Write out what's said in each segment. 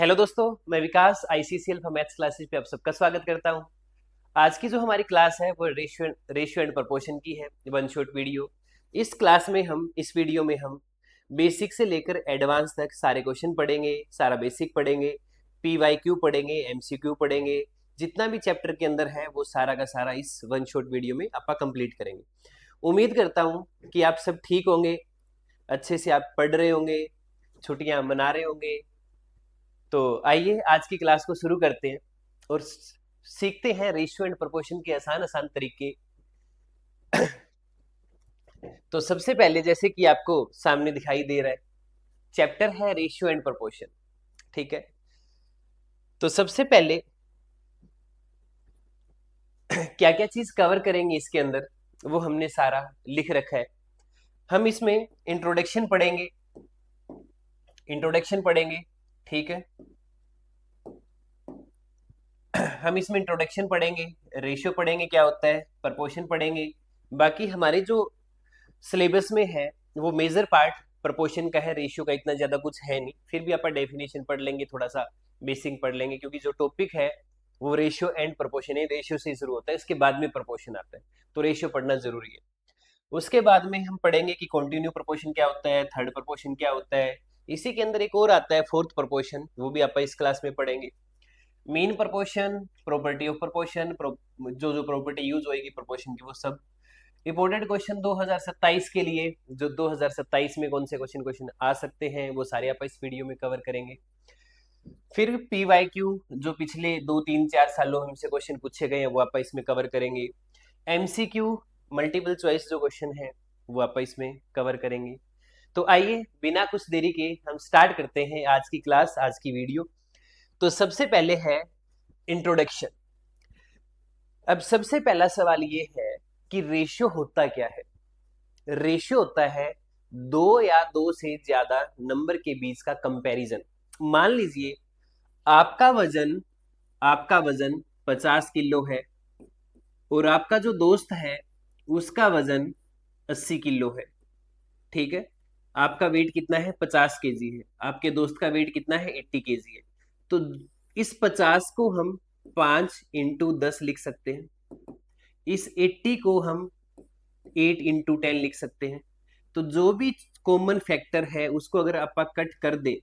Hello दोस्तों, मैं विकास ICCL for maths classes पे आप सबका स्वागत करता हूँ। आज की जो हमारी क्लास है वो रेशियो एंड प्रोपोर्शन की है, वन शॉट वीडियो। इस वीडियो में हम बेसिक से लेकर एडवांस तक सारे क्वेश्चन पढ़ेंगे, सारा बेसिक पढ़ेंगे, पीवाईक्यू पढ़ेंगे, एमसीक्यू पढ़ेंगे। जितना भी चैप्टर के अंदर है वो सारा का सारा इस वन शॉट वीडियो में आप कंप्लीट करेंगे। उम्मीद करता हूँ कि आप सब ठीक होंगे, अच्छे से आप पढ़ रहे होंगे, छुट्टियां मना रहे होंगे। तो आइए आज की क्लास को शुरू करते हैं और सीखते हैं रेशियो एंड प्रोपोर्शन के आसान आसान तरीके। तो सबसे पहले जैसे कि आपको सामने दिखाई दे रहा है, चैप्टर है रेशियो एंड प्रोपोर्शन। ठीक है, तो सबसे पहले क्या क्या चीज कवर करेंगे इसके अंदर वो हमने सारा लिख रखा है। हम इसमें इंट्रोडक्शन पढ़ेंगे। ठीक है, हम इसमें इंट्रोडक्शन पढ़ेंगे, रेशियो पढ़ेंगे क्या होता है, प्रोपोर्शन पढ़ेंगे। बाकी हमारे जो सिलेबस में है वो मेजर पार्ट प्रोपोर्शन का है, रेशियो का इतना ज्यादा कुछ है नहीं। फिर भी अपन डेफिनेशन पढ़ लेंगे, थोड़ा सा बेसिक पढ़ लेंगे, क्योंकि जो टॉपिक है वो रेशियो एंड प्रोपोर्शन है। रेशियो से शुरू होता है, इसके बाद में प्रोपोर्शन आता है, तो रेशियो पढ़ना जरूरी है। उसके बाद में हम पढ़ेंगे कि कॉन्टिन्यू प्रोपोर्शन क्या होता है, थर्ड प्रोपोर्शन क्या होता है। इसी के अंदर एक और आता है फोर्थ प्रोपोर्शन, वो भी आप इस क्लास में पढ़ेंगे। Mean proportion, property of proportion, जो जो प्रॉपर्टी यूज होगी प्रोपोर्शन की, वो सब इंपॉर्टेंट क्वेश्चन 2027 के लिए। जो 2027 में कौन से क्वेश्चन क्वेश्चन आ सकते हैं वो सारे आप इस वीडियो में कवर करेंगे। फिर पीवाईक्यू, जो पिछले 2 3 4 सालों में हमसे क्वेश्चन पूछे गए हैं वो आप इसमें कवर करेंगे। एमसीक्यू, मल्टीपल चॉइस जो क्वेश्चन है वो आप इसमें कवर करेंगे। तो आइए बिना कुछ देरी के हम स्टार्ट करते हैं आज की क्लास, आज की वीडियो। तो सबसे पहले है इंट्रोडक्शन। अब सबसे पहला सवाल ये है कि रेशियो होता क्या है। रेशियो होता है दो या दो से ज्यादा नंबर के बीच का कंपैरिजन। मान लीजिए आपका वजन आपका वजन 50 किलो है और आपका जो दोस्त है उसका वजन 80 किलो है। ठीक है, आपका वेट कितना है, 50 केजी है, आपके दोस्त का वेट कितना है, 80 केजी है। तो इस 50 को हम 5 × 10 लिख सकते हैं, इस 80 को हम 8 × 10 लिख सकते हैं। तो जो भी कॉमन फैक्टर है उसको अगर आप कट कर दे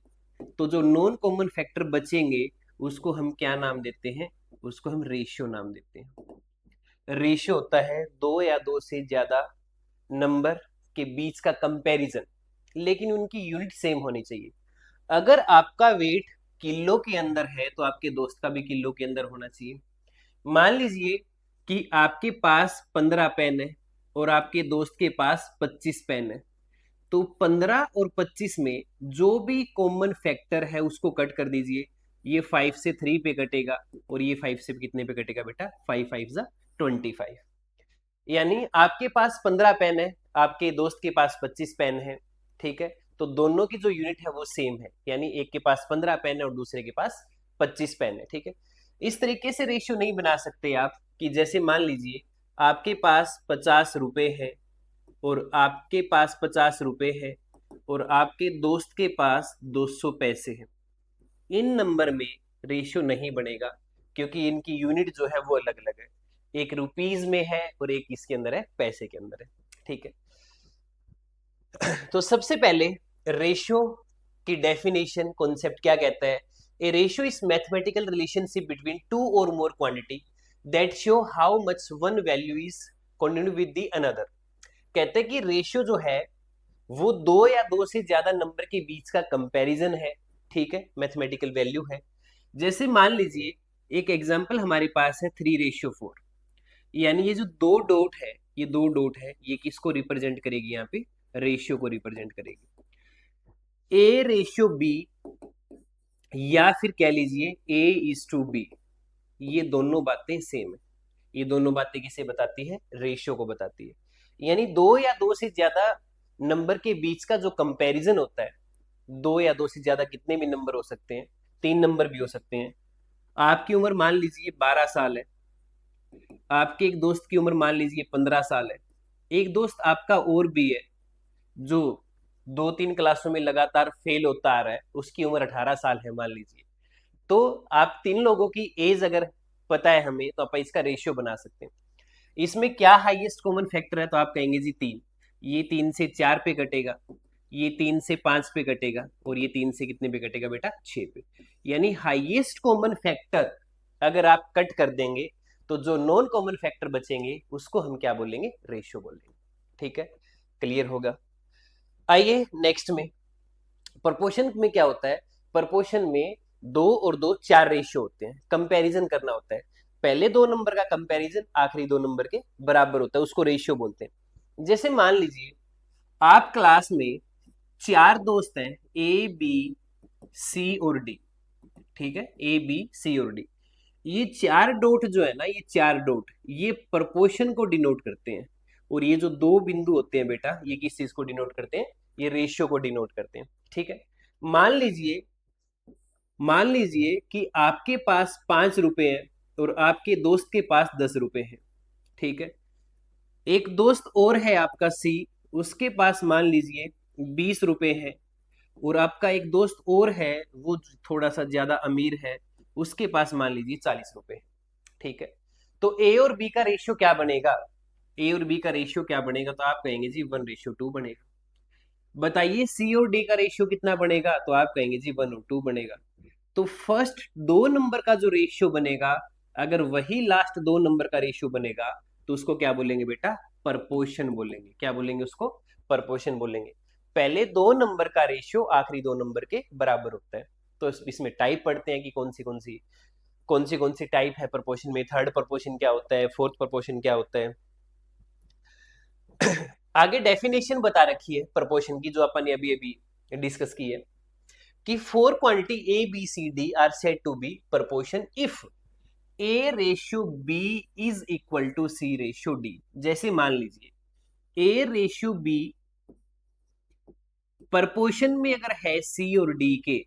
तो जो नॉन कॉमन फैक्टर बचेंगे उसको हम क्या नाम देते हैं, उसको हम रेशियो नाम देते हैं। रेशियो होता है दो या दो से ज्यादा नंबर के बीच का कंपैरिजन, लेकिन उनकी यूनिट सेम होनी चाहिए। अगर आपका वेट किलो के अंदर है तो आपके दोस्त का भी किलो के अंदर होना चाहिए। मान लीजिए कि आपके पास 15 पेन है और आपके दोस्त के पास 25 पेन है, तो 15 और 25 में जो भी कॉमन फैक्टर है उसको कट कर दीजिए। ये 5 से 3 पे कटेगा और ये 5 से कितने पे कटेगा बेटा, 5 5 जा 25। यानी आपके पास 15 पेन है, आपके दोस्त के पास 25 पेन है। ठीक है, तो दोनों की जो यूनिट है वो सेम है, यानी एक के पास 15 पेन है और दूसरे के पास 25 पेन है। ठीक है, इस तरीके से रेशियो नहीं बना सकते आप कि जैसे मान लीजिए आपके पास 50 रुपए है और आपके पास 50 रुपए है और आपके दोस्त के पास 200 पैसे हैं। इन नंबर में रेशियो नहीं बनेगा, क्योंकि इनकी यूनिट जो है वो अलग अलग है। एक रुपीज में है और एक इसके अंदर है, पैसे के अंदर है। ठीक है, तो सबसे पहले रेशियो की डेफिनेशन, कॉन्सेप्ट क्या कहता है। A ratio is mathematical relationship between two और more quantity that show how much one value is continue with the another. कहते हैं कि रेशियो जो है वो दो या दो से ज्यादा नंबर के बीच का कंपैरिजन है। ठीक है, मैथमेटिकल वैल्यू है। जैसे मान लीजिए एक एग्जांपल हमारे पास है 3:4, यानी ये जो दो डॉट है, ये दो डॉट है, ये किसको रिप्रेजेंट करेगी, यहाँ पे रेशियो को रिप्रेजेंट करेगी। A/B, या फिर कह लीजिए A/B, ये दोनों बातें सेम है। ये दोनों बातें किसे बताती है, रेशियो को बताती है। यानी दो या दो से ज्यादा नंबर के बीच का जो कंपैरिजन होता है, दो या दो से ज्यादा कितने भी नंबर हो सकते हैं, 3 नंबर भी हो सकते हैं। आपकी उम्र मान लीजिए 12 साल है, आपके एक दोस्त की उम्र मान लीजिए 15 साल है, एक दोस्त आपका और भी है जो 2 3 क्लासों में लगातार फेल होता आ रहा है, उसकी उम्र 18 साल है मान लीजिए। तो आप तीन लोगों की एज अगर पता है हमें तो आप इसका रेशियो बना सकते हैं। इसमें क्या हाईएस्ट कॉमन फैक्टर है, तो आप कहेंगे जी 3। ये 3 से 4 पे कटेगा, ये 3 से 5 पे कटेगा, और ये 3 से कितने पे कटेगा बेटा, 6 पे। यानी हाईएस्ट कॉमन फैक्टर अगर आप कट कर देंगे तो जो नॉन कॉमन फैक्टर बचेंगे उसको हम क्या बोलेंगे, रेशियो बोलेंगे। ठीक है, क्लियर होगा। आइए नेक्स्ट में, प्रोपोर्शन में क्या होता है, प्रोपोर्शन में 2 और 2 4 रेशियो होते हैं, कंपैरिजन करना होता है। पहले 2 नंबर का कंपैरिजन आखिरी 2 नंबर के बराबर होता है, उसको रेशियो बोलते हैं। जैसे मान लीजिए आप क्लास में 4 दोस्त हैं, ए बी सी और डी। ठीक है, ए बी सी और डी, ये 4 डॉट जो है ना, ये 4 डॉट ये प्रोपोर्शन को डिनोट करते हैं, और ये जो 2 बिंदु होते हैं बेटा, ये किस चीज को डिनोट करते हैं, ये रेशियो को डिनोट करते हैं। ठीक है, मान लीजिए मान लीजिए कि आपके पास 5 रुपए हैं और आपके दोस्त के पास 10 रुपए हैं। ठीक है, एक दोस्त और है आपका सी, उसके पास मान लीजिए 20 रुपए है, और आपका एक दोस्त और है वो थोड़ा सा ज्यादा अमीर है, उसके पास मान लीजिए 40 रुपए है। ठीक है, तो ए और बी का रेशियो क्या बनेगा, ए और बी का रेशियो क्या बनेगा, तो आप कहेंगे जी 1:2 बनेगा। बताइए सी और डी का रेशियो कितना बनेगा, तो आप कहेंगे जी 1:2 बनेगा। तो फर्स्ट 2 नंबर का जो रेशियो बनेगा, अगर वही लास्ट 2 नंबर का रेशियो बनेगा तो उसको क्या बोलेंगे बेटा, परपोर्शन बोलेंगे। क्या बोलेंगे उसको, परपोर्शन बोलेंगे। पहले 2 नंबर का रेशियो आखिरी 2 नंबर के बराबर होता है। तो इसमें टाइप पढ़ते हैं कि कौन सी टाइप है प्रपोर्शन में, थर्ड प्रपोर्शन क्या होता है, फोर्थ प्रपोर्शन क्या होता है। आगे डेफिनेशन बता रखी है प्रपोर्शन की, जो अपन ने अभी अभी डिस्कस की है कि four quantity A B C D are said to be proportion if A ratio B is equal to C ratio D. जैसे मान लीजिए ए रेशियो बी प्रपोर्शन में अगर है सी और डी के,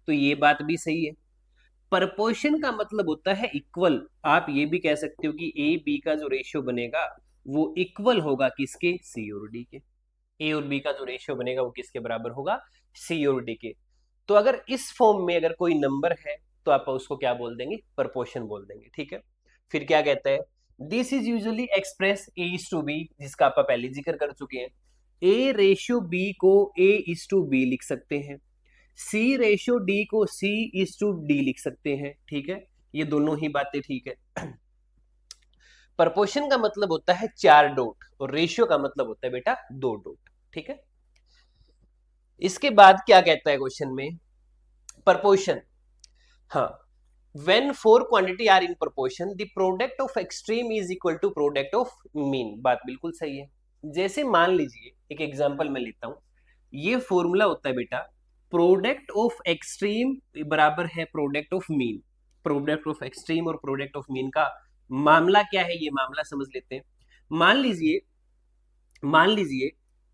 तो ये बात भी सही है। प्रपोर्शन का मतलब होता है इक्वल। आप ये भी कह सकते हो कि ए बी का जो रेशियो बनेगा वो इक्वल होगा किसके, सी और डी के। ए और बी का जो रेशियो बनेगा वो किसके बराबर होगा, सी और डी के। तो अगर इस फॉर्म में अगर कोई नंबर है तो आप उसको क्या बोल देंगे, प्रपोर्शन बोल देंगे। ठीक है, फिर क्या कहता है, this is usually express A is to B, जिसका आप पहले जिक्र कर चुके हैं। ए रेशियो बी को ए इज टू बी लिख सकते हैं, सी रेशियो डी को सी इज टू डी लिख सकते हैं। ठीक है, ये दोनों ही बातें ठीक है। प्रपोर्शन का मतलब होता है 4 डॉट और रेशियो का मतलब होता है बेटा 2 डॉट। ठीक है, इसके बाद क्या कहता है क्वेश्चन में, प्रपोर्शन, हाँ, when four quantity are in proportion the product of extreme is equal to product of mean। बात बिल्कुल सही है। जैसे मान लीजिए एक एग्जांपल मैं लेता हूं, ये फॉर्मूला होता है बेटा, प्रोडक्ट ऑफ एक्सट्रीम बराबर है product of mean. Product of extreme और प्रोडक्ट ऑफ मीन का मामला क्या है, ये मामला समझ लेते हैं। मान लीजिए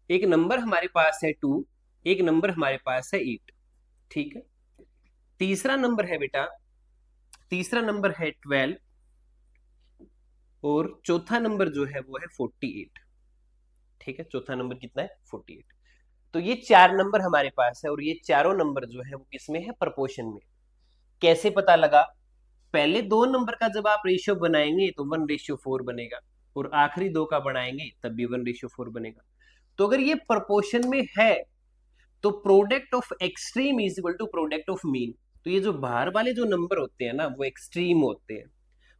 एक नंबर हमारे पास है 2, एक नंबर हमारे पास है 8। ठीक है, तीसरा नंबर है बेटा, तीसरा नंबर है 12, और चौथा नंबर जो है वो है 48। ठीक है, चौथा नंबर कितना है, 48। तो ये 4 नंबर हमारे पास है, और ये चारों नंबर जो है वो किसमें है, प्रपोर्शन में। कैसे पता लगा, पहले 2 नंबर का जब आप रेशियो बनाएंगे तो 1:4 बनेगा, और आखिरी 2 का बनाएंगे तब भी 1:4 बनेगा। तो अगर ये प्रपोर्शन में है तो product of extreme is equal to product of mean. तो ये जो बाहर वाले जो नंबर होते हैं ना वो एक्सट्रीम होते हैं,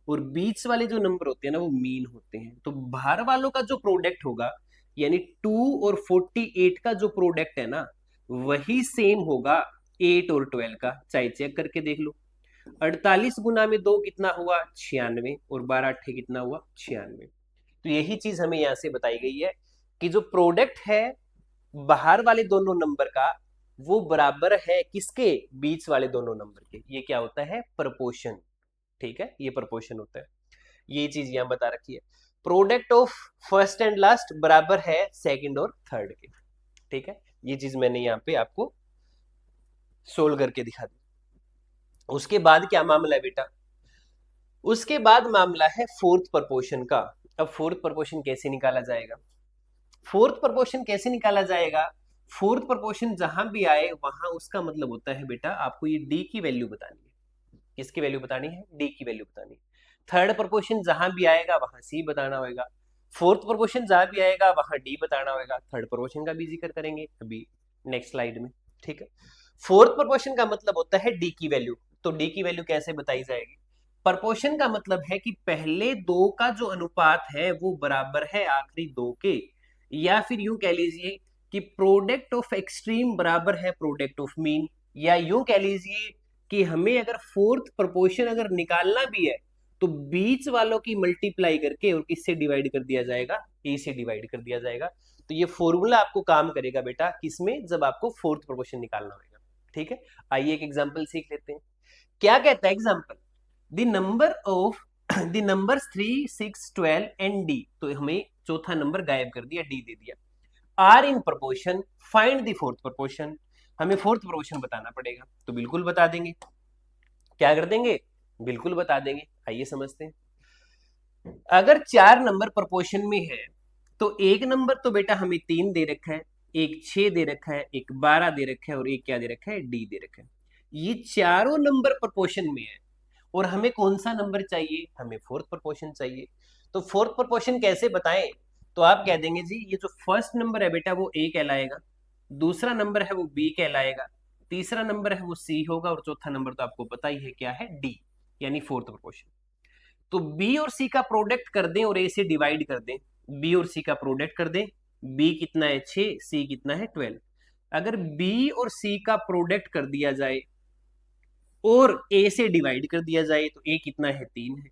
और बीच वाले जो नंबर होते हैं ना वो मीन होते हैं। तो बाहर वालों का जो प्रोडक्ट होगा, यानी 2 और 48 का जो प्रोडक्ट है ना, वही सेम होगा 8 और 12 का। चाहे चेक करके देख लो, 48 गुना में 2 कितना हुआ, 96, और 12 8 कितना हुआ, 96। तो यही चीज हमें यहां से बताई गई है कि जो प्रोडक्ट है बाहर वाले दोनों नंबर का, वो बराबर है किसके, बीच वाले दोनों नंबर के। ये क्या होता है, प्रपोर्शन। ठीक है, ये प्रपोर्शन होता है। ये चीज यहां बता रखी है, product of first and last बराबर है सेकंड और थर्ड के। ठीक है, ये चीज मैंने यहाँ पे आपको सोल्व करके दिखा दी। उसके बाद क्या मामला है बेटा, उसके बाद मामला है फोर्थ प्रपोर्शन का। अब फोर्थ प्रपोर्शन कैसे निकाला जाएगा, फोर्थ प्रपोर्शन कैसे निकाला जाएगा, फोर्थ प्रपोर्शन जहां भी आए वहां उसका मतलब होता है बेटा आपको ये डी की वैल्यू बतानी है। किसकी वैल्यू बतानी है? डी की वैल्यू बतानी है। थर्ड प्रोपोर्शन जहां भी आएगा वहां सी बताना होगा, फोर्थ प्रोपोर्शन जहां भी आएगा वहां डी बताना होगा। थर्ड प्रोपोर्शन का भी जिक्र करेंगे अभी नेक्स्ट स्लाइड में, ठीक है। फोर्थ प्रोपोर्शन का मतलब होता है डी की वैल्यू। तो डी की वैल्यू कैसे बताई जाएगी? प्रोपोर्शन का मतलब है कि पहले दो का जो अनुपात है वो बराबर है आखिरी दो के, या फिर यूं कह लीजिए कि प्रोडक्ट ऑफ एक्सट्रीम बराबर है प्रोडक्ट ऑफ मीन, या यूं कह लीजिए कि हमें अगर फोर्थ प्रोपोर्शन अगर निकालना भी है तो बीच वालों की मल्टीप्लाई करके और किससे डिवाइड कर दिया जाएगा? ए से डिवाइड कर दिया जाएगा। तो ये फॉर्मूला आपको काम करेगा बेटा किसमें? जब आपको फोर्थ प्रोपोर्शन निकालना होगा, ठीक है। आइए एक एग्जांपल सीख लेते हैं। क्या कहता है example? The number of the numbers 3, 6, 12 and D. तो हमें चौथा नंबर गायब कर दिया, डी दे दिया। Are in proportion, find the fourth proportion. हमें फोर्थ प्रोपोर्शन बताना पड़ेगा, तो बिल्कुल बता देंगे। क्या कर देंगे? बिल्कुल बता देंगे। आइए समझते हैं। अगर चार नंबर प्रोपोर्शन में है तो एक नंबर तो बेटा हमें 3 दे रखा है, एक 6 दे रखा है, एक 12 दे रखा है और एक क्या दे रखा है? डी दे रखा है। ये चारों नंबर प्रोपोर्शन में है और हमें कौन सा नंबर चाहिए? हमें फोर्थ प्रोपोर्शन चाहिए। तो फोर्थ प्रोपोर्शन कैसे बताएं? तो आप कह देंगे जी ये जो फर्स्ट नंबर है बेटा वो ए कहलाएगा, दूसरा नंबर है वो बी कहलाएगा, तीसरा नंबर है वो सी होगा और चौथा नंबर तो आपको पता ही है क्या है? डी, यानी फोर्थ प्रोपोर्शन। तो बी और सी का प्रोडक्ट कर दें और ए से डिवाइड कर दें। बी और सी का प्रोडक्ट कर दें। बी कितना है? 6, सी कितना है? 12। अगर बी और सी का प्रोडक्ट कर दिया जाए और ए से डिवाइड कर दिया जाए तो ए कितना है? 3 है।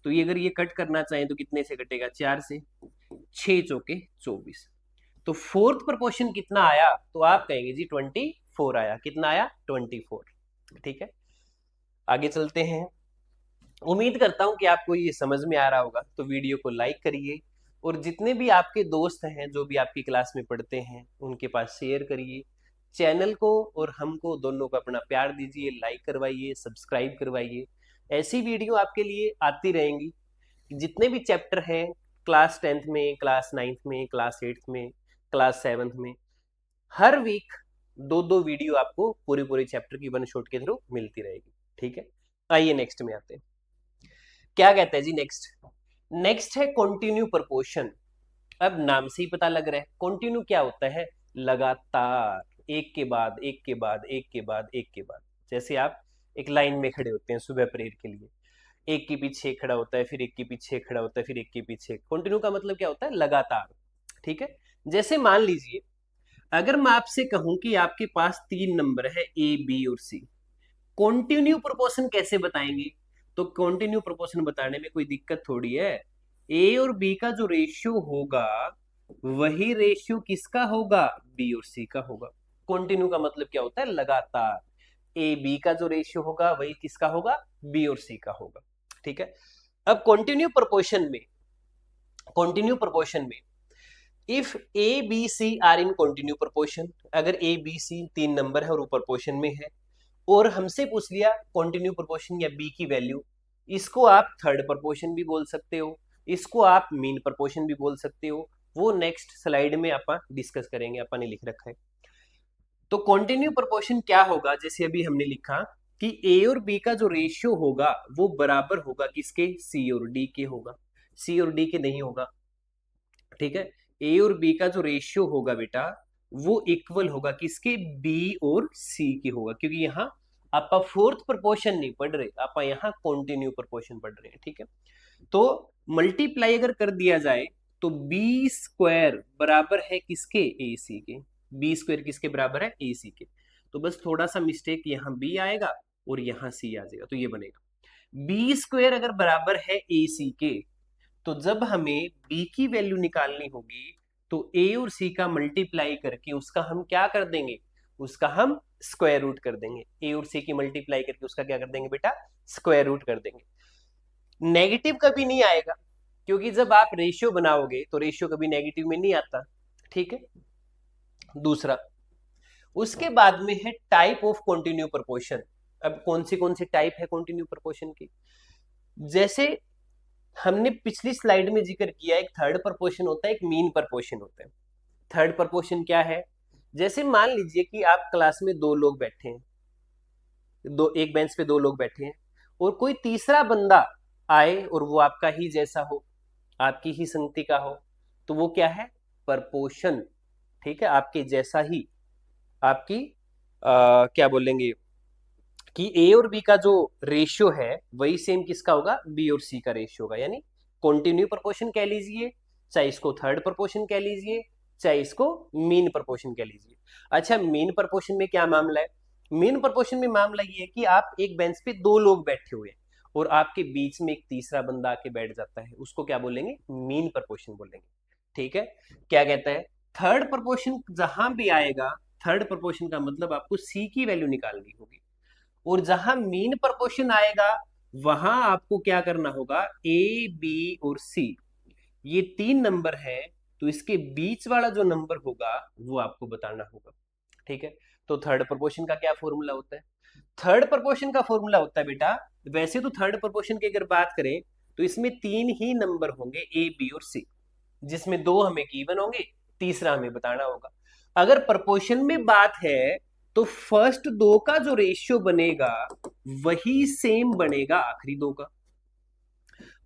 तो ये अगर ये कट करना चाहें तो कितने से कटेगा? 4 से। 6 चौके 24। तो फोर्थ प्रोपोर्शन कितना आया? तो आप कहेंगे जी 24 आया। कितना आया? 24, ठीक है। आगे चलते हैं। उम्मीद करता हूं कि आपको ये समझ में आ रहा होगा, तो वीडियो को लाइक करिए और जितने भी आपके दोस्त हैं जो भी आपकी क्लास में पढ़ते हैं उनके पास शेयर करिए। चैनल को और हमको दोनों को अपना प्यार दीजिए, लाइक करवाइए, सब्सक्राइब करवाइए। ऐसी वीडियो आपके लिए आती रहेंगी। जितने भी चैप्टर हैं क्लास 10th में, क्लास 9th में, क्लास 8th में, क्लास 7th में, हर वीक दो दो वीडियो आपको पूरी पूरी चैप्टर की वन शॉट के थ्रू मिलती रहेगी, ठीक है। आइए नेक्स्ट में आते हैं। क्या कहते हैं जी नेक्स्ट? नेक्स्ट है कंटिन्यू प्रोपोर्शन। अब नाम से ही पता लग रहा है कंटिन्यू क्या होता है? लगातार, एक के बाद एक के बाद एक के बाद एक के बाद। जैसे आप एक लाइन में खड़े होते हैं सुबह प्रेयर के लिए, एक के पीछे एक खड़ा होता है, फिर एक के पीछे एक खड़ा होता है, फिर एक के पीछे। कंटिन्यू का मतलब क्या होता है? लगातार, ठीक है। जैसे मान लीजिए अगर मैं आपसे कहूं कि आपके पास 3 नंबर है ए, बी और सी, कॉन्टिन्यू प्रोपोर्शन कैसे बताएंगे? तो कॉन्टिन्यू प्रोपोर्शन बताने में कोई दिक्कत थोड़ी है। ए और बी का जो रेशियो होगा वही रेशियो किसका होगा? बी और सी का होगा। कॉन्टिन्यू का मतलब क्या होता है? लगातार। ए बी का जो रेशियो होगा वही किसका होगा? बी और सी का होगा, ठीक है। अब कॉन्टिन्यू प्रोपोर्शन में if A B C are in continue proportion, अगर ए बी सी 3 नंबर है और वो प्रोपोर्शन में है और हमसे पूछ लिया कॉन्टिन्यू प्रोपोर्शन या बी की वैल्यू, इसको आप थर्ड प्रोपोर्शन भी बोल सकते हो, इसको आप मीन प्रोपोर्शन भी बोल सकते हो। वो नेक्स्ट स्लाइड में अपन डिस्कस करेंगे, अपन ने लिख रखा है। तो कॉन्टिन्यू प्रोपोर्शन क्या होगा? जैसे अभी हमने लिखा कि ए और बी का जो रेशियो होगा वो बराबर होगा किसके? सी और डी के होगा। सी और डी के नहीं होगा, ठीक है। ए और बी का जो रेशियो होगा बेटा वो इक्वल होगा किसके? बी और सी के होगा, क्योंकि यहाँ आप फोर्थ प्रोपोर्शन नहीं पढ़ रहे, आप यहाँ कॉन्टिन्यू प्रोपोर्शन पढ़ रहे हैं, ठीक है। तो मल्टीप्लाई अगर कर दिया जाए तो बी स्क्वायर बराबर है किसके? ए सी के। बी स्क्वायर किसके बराबर है? ए सी के। तो बस थोड़ा सा मिस्टेक, यहाँ बी आएगा और यहाँ सी आ जाएगा, तो ये बनेगा बी स्क्वायर अगर बराबर है ए सी के, तो जब हमें b की वैल्यू निकालनी होगी तो a और c का मल्टीप्लाई करके उसका हम क्या कर देंगे? उसका हम स्क्वायर रूट कर देंगे। a और c की मल्टीप्लाई करके उसका क्या कर देंगे बेटा? स्क्वायर रूट कर देंगे। नेगेटिव कभी नहीं आएगा, क्योंकि जब आप रेशियो बनाओगे तो रेशियो कभी नेगेटिव में नहीं आता, ठीक है। दूसरा, उसके बाद में है टाइप ऑफ कंटिन्यू प्रोपोर्शन। अब कौन सी टाइप है कंटिन्यू प्रोपोर्शन की? जैसे हमने पिछली स्लाइड में जिक्र किया, एक थर्ड प्रोपोर्शन होता है, एक मीन प्रोपोर्शन होता है। थर्ड प्रोपोर्शन क्या है? जैसे मान लीजिए कि आप क्लास में 2 लोग बैठे हैं, दो, एक बेंच पे दो लोग बैठे हैं और कोई तीसरा बंदा आए और वो आपका ही जैसा हो, आपकी ही संगति का हो, तो वो क्या है? प्रपोर्शन। ठीक है, आपके जैसा ही, आपकी क्या बोलेंगे कि ए और बी का जो रेशियो है वही सेम किसका होगा? बी और सी का रेशियो होगा, यानी कॉन्टिन्यू प्रोपोर्शन कह लीजिए, चाहे इसको थर्ड प्रोपोर्शन कह लीजिए, चाहे इसको मीन प्रोपोर्शन कह लीजिए। अच्छा, मीन प्रोपोर्शन में क्या मामला है? मीन प्रोपोर्शन में मामला ये है कि आप एक बेंच पे दो लोग बैठे हुए हैं और आपके बीच में एक तीसरा बंदा आके बैठ जाता है, उसको क्या बोलेंगे? मीन प्रोपोर्शन बोलेंगे। ठीक है, क्या कहता है? थर्ड प्रोपोर्शन जहां भी आएगा, थर्ड प्रोपोर्शन का मतलब आपको सी की वैल्यू निकालनी होगी, और जहां मीन प्रोपोर्शन आएगा वहां आपको क्या करना होगा? ए, बी और सी, ये तीन नंबर है, तो इसके बीच वाला जो नंबर होगा वो आपको बताना होगा। ठीक है, तो थर्ड प्रोपोर्शन का क्या फॉर्मूला होता है? थर्ड प्रोपोर्शन का फॉर्मूला होता है बेटा, वैसे तो थर्ड प्रोपोर्शन की अगर बात करें तो इसमें तीन ही नंबर होंगे, ए, बी और सी, जिसमें दो हमें गिवन होंगे, तीसरा हमें बताना होगा। अगर प्रोपोर्शन में बात है तो फर्स्ट दो का जो रेशियो बनेगा वही सेम बनेगा आखिरी दो का।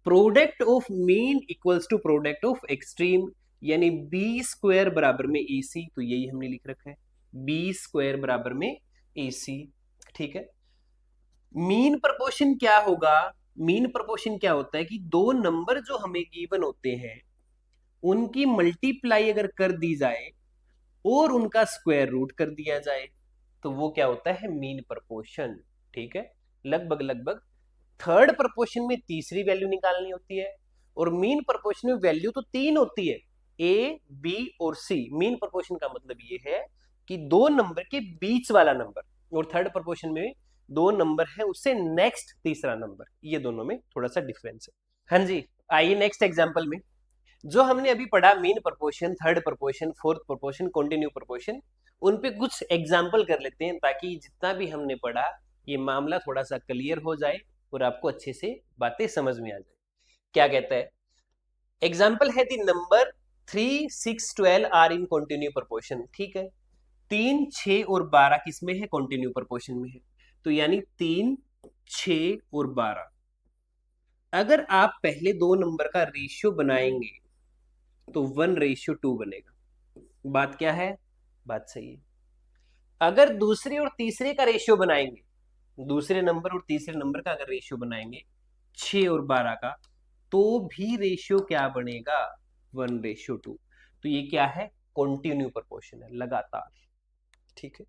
Product of mean equals to product of extreme, यानी बी स्क्वायर बराबर में ए सी, तो यही हमने लिख रखा है, बी स्क्वायर बराबर में ए सी। ठीक है, मीन प्रोपोर्शन क्या होगा? मीन प्रोपोर्शन क्या होता है कि दो नंबर जो हमें गिवन होते हैं उनकी मल्टीप्लाई अगर कर दी जाए और उनका स्क्वायर रूट कर दिया जाए तो वो क्या होता है? Mean proportion. ठीक है, लगभग लगभग थर्ड प्रोपोर्शन में तीसरी वैल्यू निकालनी होती है और मीन प्रोपोर्शन में वैल्यू तो तीन होती है, ए, बी और सी। मीन प्रोपोर्शन का मतलब ये है कि दो नंबर के बीच वाला नंबर, और थर्ड प्रोपोर्शन में दो नंबर है उससे नेक्स्ट तीसरा नंबर, ये दोनों में थोड़ा सा डिफरेंस है। हाँ जी, आइए नेक्स्ट एग्जांपल में। जो हमने अभी पढ़ा mean proportion, third proportion, fourth proportion, continue proportion, उन पे कुछ एग्जाम्पल कर लेते हैं ताकि जितना भी हमने पढ़ा ये मामला थोड़ा सा क्लियर हो जाए और आपको अच्छे से बातें समझ में आ जाए। क्या कहता है? एग्जाम्पल है the number 3, 6, 12 are in continue proportion. ठीक है, 3, 6 और 12 किसमें है? कॉन्टिन्यू प्रोपोर्शन में है, तो यानी 3, 6 और 12। अगर आप पहले दो नंबर का रेशियो बनाएंगे तो 1:2 बनेगा। बात क्या है? बात सही है। अगर दूसरे और तीसरे का रेशियो बनाएंगे, दूसरे नंबर और तीसरे नंबर का अगर रेशियो बनाएंगे 6 और 12 का, तो भी रेशियो क्या बनेगा? 1:2। तो ये क्या है? कॉन्टिन्यू प्रोपोर्शन है, लगातार। ठीक है,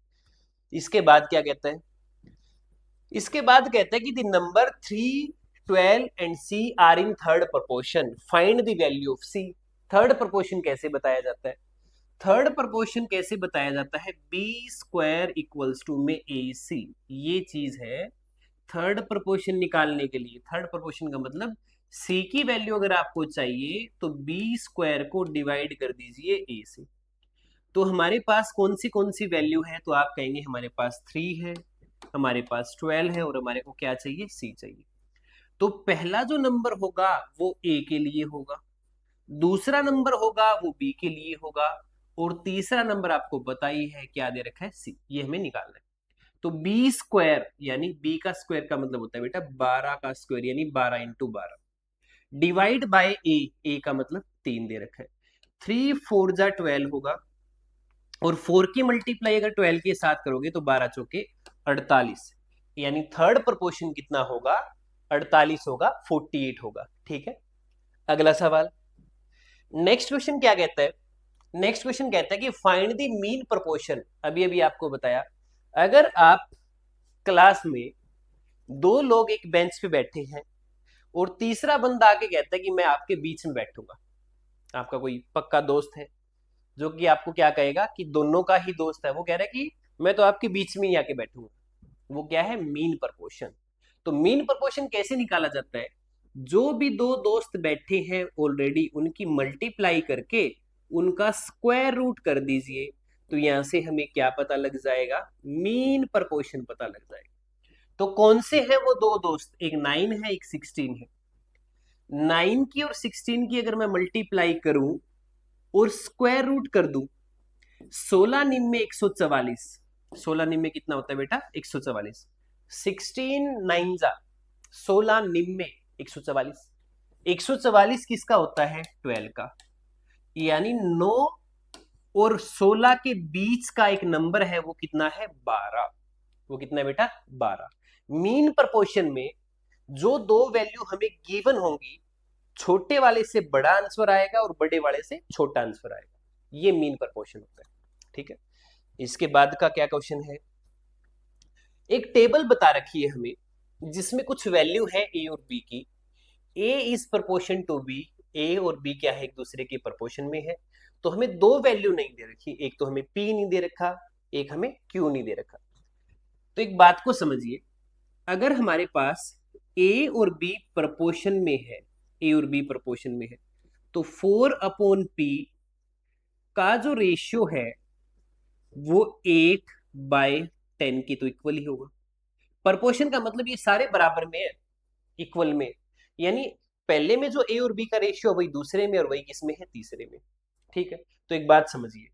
इसके बाद क्या कहता है? इसके बाद कहता है कि the number 3, 12 and C are in third proportion, find the value of C. Third proportion कैसे बताया जाता है? थर्ड प्रोपोर्शन कैसे बताया जाता है? बी स्क्वायर इक्वल्स टू में ए सी, ये चीज है थर्ड प्रोपोर्शन निकालने के लिए। थर्ड प्रोपोर्शन का मतलब सी की वैल्यू अगर आपको चाहिए तो बी स्क्वायर को डिवाइड कर दीजिए ए से। तो हमारे पास कौन सी वैल्यू है? तो आप कहेंगे हमारे पास 3 है, हमारे पास 12 है और हमारे को क्या चाहिए? सी चाहिए। तो पहला जो नंबर होगा वो ए के लिए होगा, दूसरा नंबर होगा वो बी के लिए होगा, और तीसरा नंबर आपको पता ही है क्या दे रखा है? सी। ये हमें निकालना है। तो बी स्क्वायर, यानी बी का स्क्वायर का मतलब होता है बेटा 12 का स्क्वायर, यानी 12 इंटू 12 डिवाइड बाय ए। ए का मतलब 3 दे रखा है। 3 4 जा 12 होगा, और 4 की मल्टीप्लाई अगर 12 के साथ करोगे तो 12 चौके 48, यानी थर्ड प्रोपोर्शन कितना होगा? 48 होगा, 48 होगा। ठीक है, अगला सवाल। नेक्स्ट क्वेश्चन क्या कहता है? नेक्स्ट क्वेश्चन कहता है कि फाइंड द मीन प्रोपोर्शन। अभी अभी आपको बताया, अगर आप क्लास में दो लोग एक बेंच पे बैठे हैं और तीसरा बंदा आके कहता है कि मैं आपके बीच में बैठूंगा, आपका कोई पक्का दोस्त है जो कि आपको क्या कहेगा कि दोनों का ही दोस्त है, वो कह रहा है कि मैं तो आपके बीच में ही आके बैठूंगा, वो क्या है? Mean proportion. तो मीन प्रोपोर्शन कैसे निकाला जाता है? जो भी दो दोस्त बैठे हैं ऑलरेडी उनकी मल्टीप्लाई करके उनका स्क्वायर रूट कर दीजिए, तो यहां से हमें क्या पता लग जाएगा? मीन प्रोपोर्शन पता लग जाएगा। तो कौन से हैं वो दो दोस्त? एक 9 है, एक 16 है। 9 की और 16 की अगर मैं मल्टीप्लाई करूं और स्क्वायर रूट कर दूं, 16 निम में 144, 16 निम में कितना होता है बेटा? 144। 16 नाइन 16 निम्न 144। 144 किसका होता है? 12 का। यानी 9 और 16 के बीच का एक नंबर है, वो कितना है? 12। वो कितना है बेटा? 12। मीन प्रपोर्शन में जो दो वैल्यू हमें गिवन होंगी, छोटे वाले से बड़ा आंसर आएगा और बड़े वाले से छोटा आंसर आएगा। ये मीन प्रपोर्शन होता है। ठीक है, इसके बाद का क्या क्वेश्चन है? एक टेबल बता रखी है हमें जिसमें कुछ वैल्यू है ए और बी की। ए इज प्रपोर्शन टू बी। ए और बी क्या है? एक दूसरे के प्रपोर्शन में है। तो हमें दो वैल्यू नहीं दे रखी, एक तो हमें पी नहीं दे रखा, एक हमें क्यू नहीं दे रखा। तो एक बात को समझिए, अगर हमारे पास ए और बी प्रपोर्शन में है, ए और बी प्रपोर्शन में है, तो 4/p का जो रेशियो है वो 8/10 की तो इक्वल ही होगा। प्रपोर्शन का मतलब ये सारे बराबर में है, इक्वल में। यानी पहले में जो ए और बी का रेशियो है वही दूसरे में, और वही किसमें है? तीसरे में। ठीक है, तो एक बात समझिए,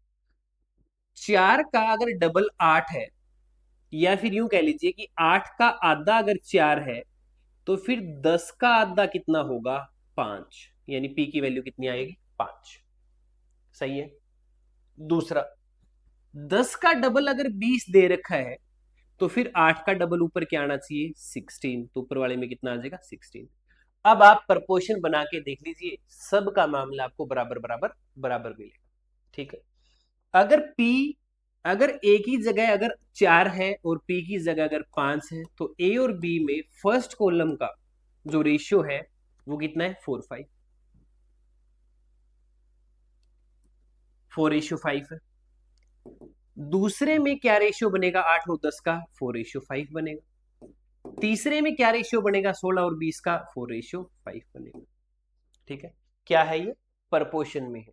4 का अगर डबल 8 है, या फिर यूं कह लीजिए कि 8 का आधा अगर 4 है, तो फिर 10 का आधा कितना होगा? 5। यानी पी की वैल्यू कितनी आएगी? 5। सही है। दूसरा, 10 का डबल अगर 20 दे रखा है, तो फिर 8 का डबल ऊपर क्या आना चाहिए? 16। तो ऊपर वाले में कितना आ जाएगा? 16। अब आप प्रपोर्शन बना के देख लीजिए, सब का मामला आपको बराबर बराबर बराबर मिलेगा। ठीक है, अगर P अगर A की जगह अगर 4 है और P की जगह अगर 5 है, तो A और B में फर्स्ट कॉलम का जो रेशियो है वो कितना है? 4/5। 4/5 है। दूसरे में क्या रेशियो बनेगा? 8 और 10 का 4/5 बनेगा। तीसरे में क्या रेशियो बनेगा? 16 और 20 का 4/5 बनेगा। ठीक है, क्या है ये? प्रपोर्शन में है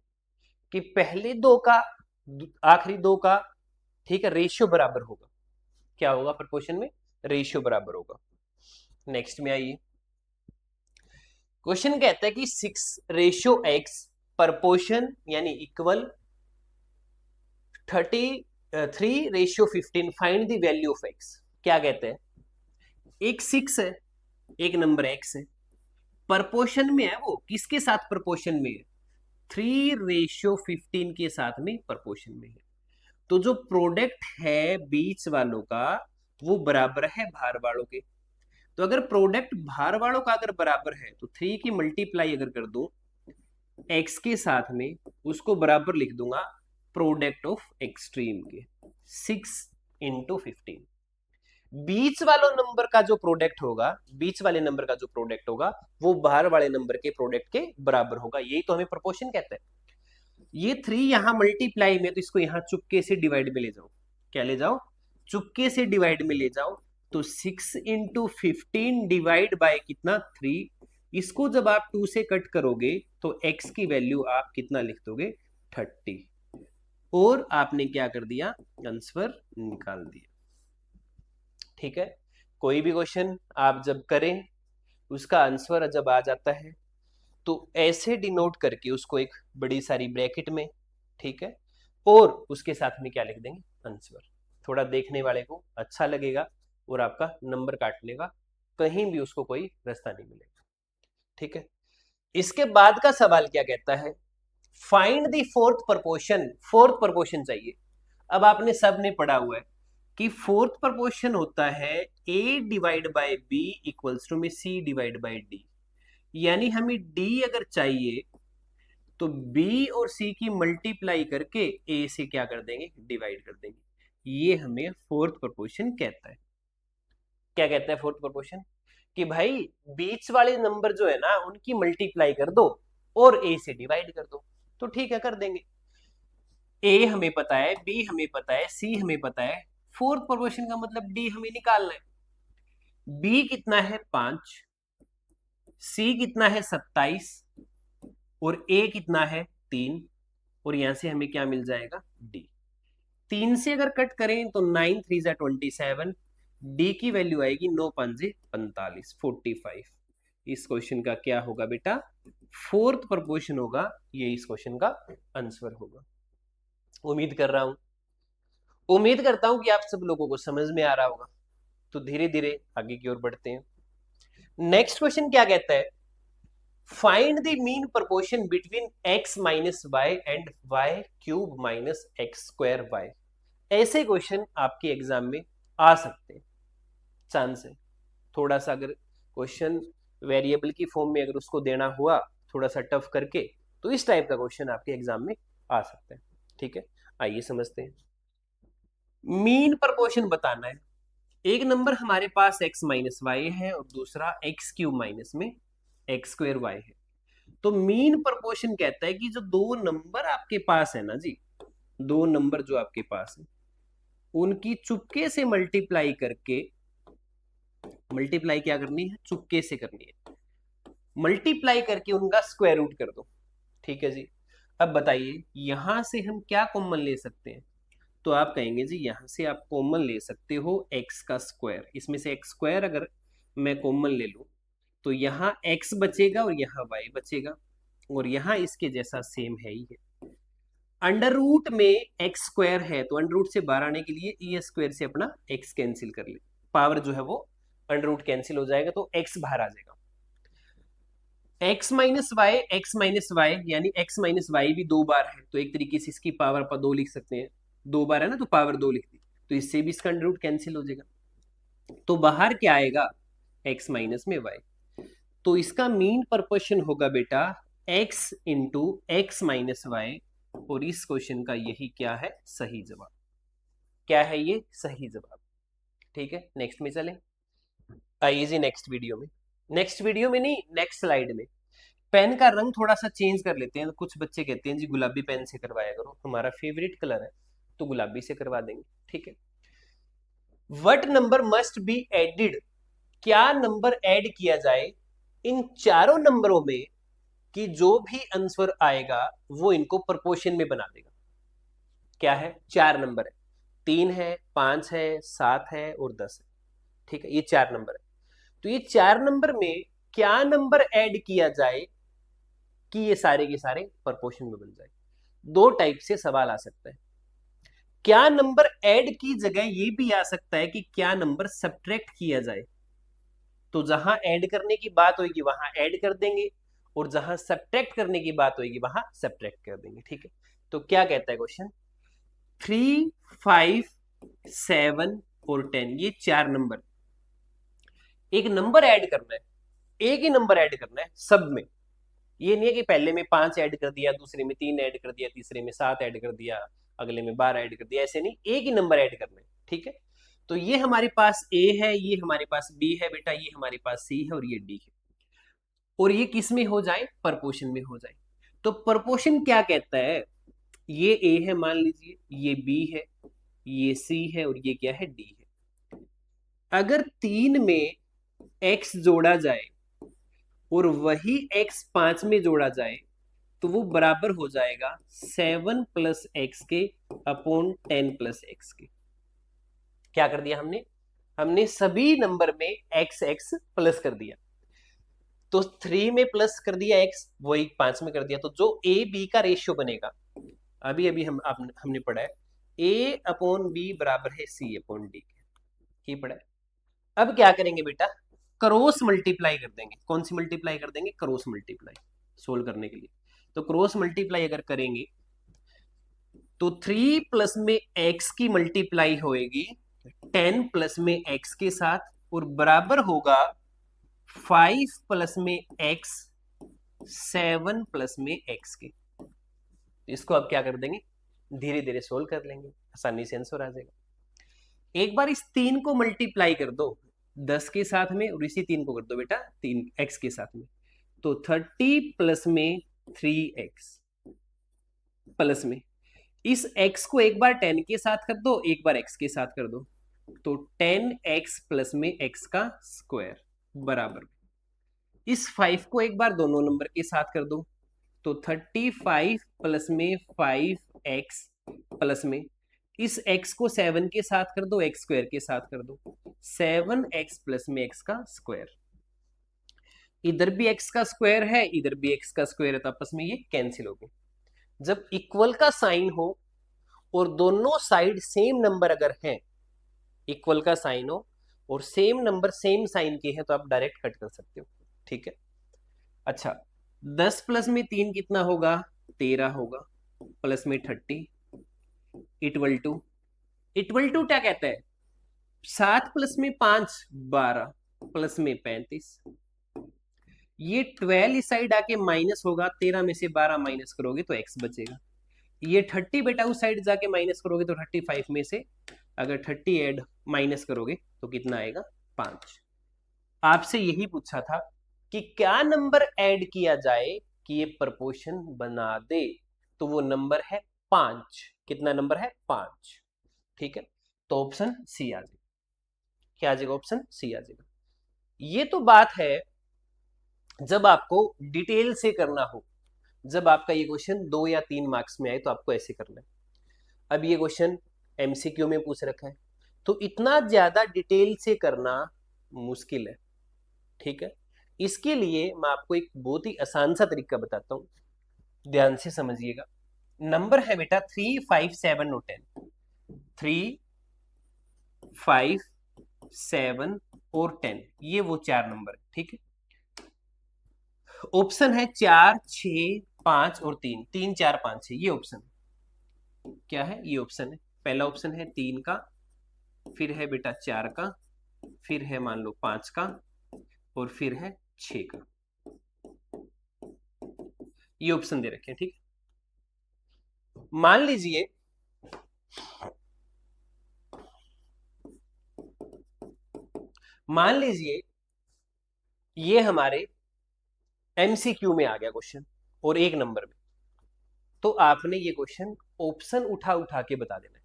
कि पहले दो का आखिरी दो का, ठीक है, रेशियो बराबर होगा। क्या होगा? प्रपोर्शन में रेशियो बराबर होगा। नेक्स्ट में आइए, क्वेश्चन कहता है कि 6/x प्रपोर्शन यानी equal 33/15 find the value of x। क्या कहते हैं? एक 6 है, एक नंबर x है, प्रपोर्शन में है। वो किसके साथ प्रपोर्शन में है? 3/15 के साथ में प्रपोर्शन में है। तो जो प्रोडक्ट है बीच वालों का वो बराबर है भार वालों के। तो अगर प्रोडक्ट भार वालों का अगर बराबर है, तो 3 की मल्टीप्लाई अगर कर दो x के साथ में, उसको बराबर लिख दूंगा प्रोडक्ट ऑफ एक्सट्रीम के 6/15। बीच वालों नंबर का जो प्रोडक्ट होगा, बीच वाले नंबर का जो प्रोडक्ट होगा वो बाहर वाले नंबर के प्रोडक्ट के बराबर होगा। यही तो हमें प्रोपोर्शन कहता है। ये 3 यहां मल्टीप्लाई में, तो इसको यहां चुपके से डिवाइड में ले जाओ। क्या ले जाओ? चुपके से डिवाइड में ले जाओ। तो 6/15 डिवाइड बाय कितना? 3। इसको जब आप 2 से कट करोगे तो x की वैल्यू आप कितना लिख दोगे? 30। और आपने क्या कर दिया? आंसर निकाल दिया। ठीक है, कोई भी क्वेश्चन आप जब करें, उसका आंसर जब आ जाता है तो ऐसे डिनोट करके उसको एक बड़ी सारी ब्रैकेट में, ठीक है, और उसके साथ में क्या लिख देंगे? आंसर। थोड़ा देखने वाले को अच्छा लगेगा और आपका नंबर काट लेगा, कहीं भी उसको कोई रास्ता नहीं मिलेगा। ठीक है, इसके बाद का सवाल क्या कहता है? Find the fourth proportion. Fourth proportion चाहिए। अब आपने सबने पढ़ा हुआ है कि फोर्थ प्रपोर्शन होता है a divide by b equals to में c डिवाइड बाय d। यानी हमें d अगर चाहिए तो b और c की मल्टीप्लाई करके a से क्या कर देंगे? डिवाइड कर देंगे। ये हमें फोर्थ प्रपोर्शन कहता है। क्या कहता है फोर्थ प्रपोर्शन? कि भाई बीच वाले नंबर जो है ना उनकी मल्टीप्लाई कर दो और a से डिवाइड कर दो। तो ठीक है, कर देंगे। a हमें पता है, b हमें पता है, c हमें पता है। फोर्थ प्रपोर्शन का मतलब d हमें निकालना है। b कितना है? 5। c कितना है? 27। और a कितना है? 3। और यहां से हमें क्या मिल जाएगा? d। 3 से अगर कट करें तो 9 3 जा 27। d की वैल्यू आएगी 9 5 45 45। इस क्वेश्चन का क्या होगा बेटा? फोर्थ प्रपोर्शन होगा। ये इस क्वेश्चन का आंसर होगा। उम्मीद करता हूं कि आप सब लोगों को समझ में आ रहा होगा। तो धीरे धीरे आगे की ओर बढ़ते हैं। नेक्स्ट क्वेश्चन क्या कहता है, find the mean proportion between x minus Y and Y cube minus X square Y. ऐसे क्वेश्चन आपके एग्जाम में आ सकते हैं, चांस है थोड़ा सा, अगर क्वेश्चन वेरिएबल की फॉर्म में अगर उसको देना हुआ थोड़ा सा टफ करके, तो इस टाइप का क्वेश्चन आपके एग्जाम में आ सकता है। ठीक है, आइए समझते हैं। मीन प्रोपोर्शन बताना है, एक नंबर हमारे पास x माइनस वाई है और दूसरा एक्स क्यूब माइनस में एक्स स्क्वायर वाई है। तो मीन प्रोपोर्शन कहता है कि जो दो नंबर आपके पास है ना जी, दो नंबर जो आपके पास है उनकी चुपके से मल्टीप्लाई करके, मल्टीप्लाई क्या करनी है, चुपके से करनी है, मल्टीप्लाई करके उनका स्क्वायर रूट कर दो। ठीक है जी, अब बताइए यहां से हम क्या कॉमन ले सकते हैं, तो आप कहेंगे जी यहां से आप कॉमन ले सकते हो x का स्क्वायर, इसमें से x स्क्वायर अगर मैं कॉमन ले लूं तो यहाँ x बचेगा और यहाँ y बचेगा, और यहाँ इसके जैसा सेम है ही है। अंडर रूट में x स्क्वायर है तो अंडर रूट से बाहर आने के लिए ये स्क्वायर से अपना x कैंसिल कर ले, पावर जो है वो अंडर रूट कैंसिल हो जाएगा तो x बाहर आ जाएगा। x माइनस वाई यानी x माइनस वाई भी दो बार है, तो एक तरीके से इसकी पावर आप दो लिख सकते हैं, दो बार है ना तो पावर दो लिख दी, तो इससे भी इसका अंडर रूट कैंसिल हो जाएगा। तो बाहर क्या आएगा, x माइनस में y, तो इसका मीन प्रोपोर्शन होगा बेटा x into X minus Y, और इस क्वेश्चन का यही क्या है, सही जवाब। क्या है ये, सही जवाब। ठीक है, नेक्स्ट में चलें। आइए जी नेक्स्ट वीडियो में, नेक्स्ट वीडियो में नहीं नेक्स्ट स्लाइड में पेन का रंग थोड़ा सा चेंज कर लेते हैं। कुछ बच्चे कहते हैं जी गुलाबी पेन से करवाया करो, हमारा फेवरेट कलर है तो गुलाबी से करवा देंगे। ठीक है, what number must be added, क्या नंबर ऐड किया जाए इन चारों नंबरों में कि जो भी आंसर आएगा वो इनको प्रोपोर्शन में बना देगा। क्या है, चार नंबर है, 3 है, 5 है, 7 है और 10 है। ठीक है, ये चार नंबर है, तो ये चार नंबर में क्या नंबर ऐड किया जाए कि ये सारे के सारे प्रोपोर्शन में बन जाए। दो टाइप से सवाल आ सकता है, क्या नंबर ऐड की जगह ये भी आ सकता है कि क्या नंबर सब्ट्रैक्ट किया जाए, तो जहां ऐड करने की बात होगी वहां ऐड कर देंगे और जहां सब्ट्रैक्ट करने की बात होगी वहां सब्ट्रैक्ट कर देंगे। ठीक है, तो क्या कहता है क्वेश्चन, 3, 5, 7 और 10, ये चार नंबर, एक नंबर ऐड करना है, एक ही नंबर ऐड करना है सब में, ये नहीं है कि पहले में 5 ऐड कर दिया, दूसरे में 3 ऐड कर दिया, तीसरे में 7 ऐड कर दिया, अगले में 12 ऐड कर दिया, ऐसे नहीं, एक ही नंबर ऐड करना है। ठीक है, तो ये हमारे पास A है, ये हमारे पास B है बेटा, ये हमारे पास C है और ये D है, और ये किस में हो जाए, प्रोपोर्शन में हो जाए। तो प्रोपोर्शन क्या कहता है, ये A है मान लीजिए, ये B है, ये C है और ये क्या है, D है। अगर 3 में x जोड़ा जाए और वही x 5 में जोड़ा जाए तो वो बराबर हो जाएगा 7 प्लस एक्स के अपॉन 10 प्लस एक्स के। क्या कर दिया हमने, हमने सभी नंबर में x x प्लस कर दिया, तो 3 में प्लस कर दिया x, वही 5 में कर दिया, तो जो a b का रेशियो बनेगा, अभी अभी हमने पढ़ा है a अपॉन b बराबर है c अपॉन d के, पढ़ा है। अब क्या करेंगे बेटा, क्रॉस मल्टीप्लाई कर देंगे, कौन सी मल्टीप्लाई कर देंगे, क्रॉस मल्टीप्लाई, सोल्व करने के लिए। तो क्रॉस मल्टीप्लाई अगर करेंगे तो 3 प्लस में x की मल्टीप्लाई होएगी 10 प्लस में x के साथ, और बराबर होगा 5 प्लस में x 7 प्लस में x के। इसको अब क्या कर देंगे, धीरे धीरे सोल्व कर लेंगे, आसानी से आंसर आ जाएगा। एक बार इस 3 को मल्टीप्लाई कर दो 10 के साथ में और इसी 3 को कर दो बेटा 3 x के साथ में, तो 30 प्लस में 3x प्लस में इस x को एक बार 10 के साथ कर दो, एक बार x के साथ कर दो, तो 10x प्लस में x का स्क्वायर बराबर, इस 5 को एक बार दोनों नंबर के साथ कर दो, तो 35 प्लस में 5x प्लस में इस x को 7 के साथ कर दो, x स्क्वायर के साथ कर दो, 7x प्लस में x का स्क्वायर। इधर भी x का स्क्वायर है, इधर भी x का स्क्वायर है, तो आपस में ये कैंसिल हो गए। जब इक्वल का साइन हो और दोनों साइड सेम नंबर अगर है, इक्वल का साइन हो और सेम नंबर सेम साइन के हैं तो आप डायरेक्ट कट कर सकते हो, ठीक है। अच्छा, 10 प्लस में 3 कितना होगा, 13 होगा, प्लस में 30 इक्वल टू क्या कहता है, 7 प्लस में 5 12 प्लस में 35। ये 12 इस साइड आके माइनस होगा, 13 में से 12 माइनस करोगे तो x बचेगा। ये 30 बेटा उस साइड जाके माइनस करोगे तो 35 में से अगर 30 ऐड माइनस करोगे तो कितना आएगा, 5। आपसे यही पूछा था कि क्या नंबर ऐड किया जाए कि ये प्रपोर्शन बना दे, तो वो नंबर है 5। कितना नंबर है, 5, ठीक है। तो ऑप्शन सी आ जाएगा। क्या आ जाएगा, ऑप्शन सी आ जाएगा। ये तो बात है जब आपको डिटेल से करना हो, जब आपका ये क्वेश्चन 2 या 3 मार्क्स में आए तो आपको ऐसे करना है। अब ये क्वेश्चन एमसीक्यू में पूछ रखा है तो इतना ज्यादा डिटेल से करना मुश्किल है, ठीक है। इसके लिए मैं आपको एक बहुत ही आसान सा तरीका बताता हूं, ध्यान से समझिएगा। नंबर है बेटा 3 5 7 और 10। 3 5 7 और 10 ये वो 4 नंबर है, ठीक है। ऑप्शन है 4 6 5 और 3, 3 4 5 6, ये ऑप्शन क्या है, ये ऑप्शन है। पहला ऑप्शन है 3 का, फिर है बेटा 4 का, फिर है मान लो 5 का, और फिर है 6 का। ये ऑप्शन दे रखे हैं, ठीक है। मान लीजिए ये हमारे एमसीक्यू में आ गया क्वेश्चन और 1 नंबर में, तो आपने ये क्वेश्चन ऑप्शन उठा उठा के बता देना है।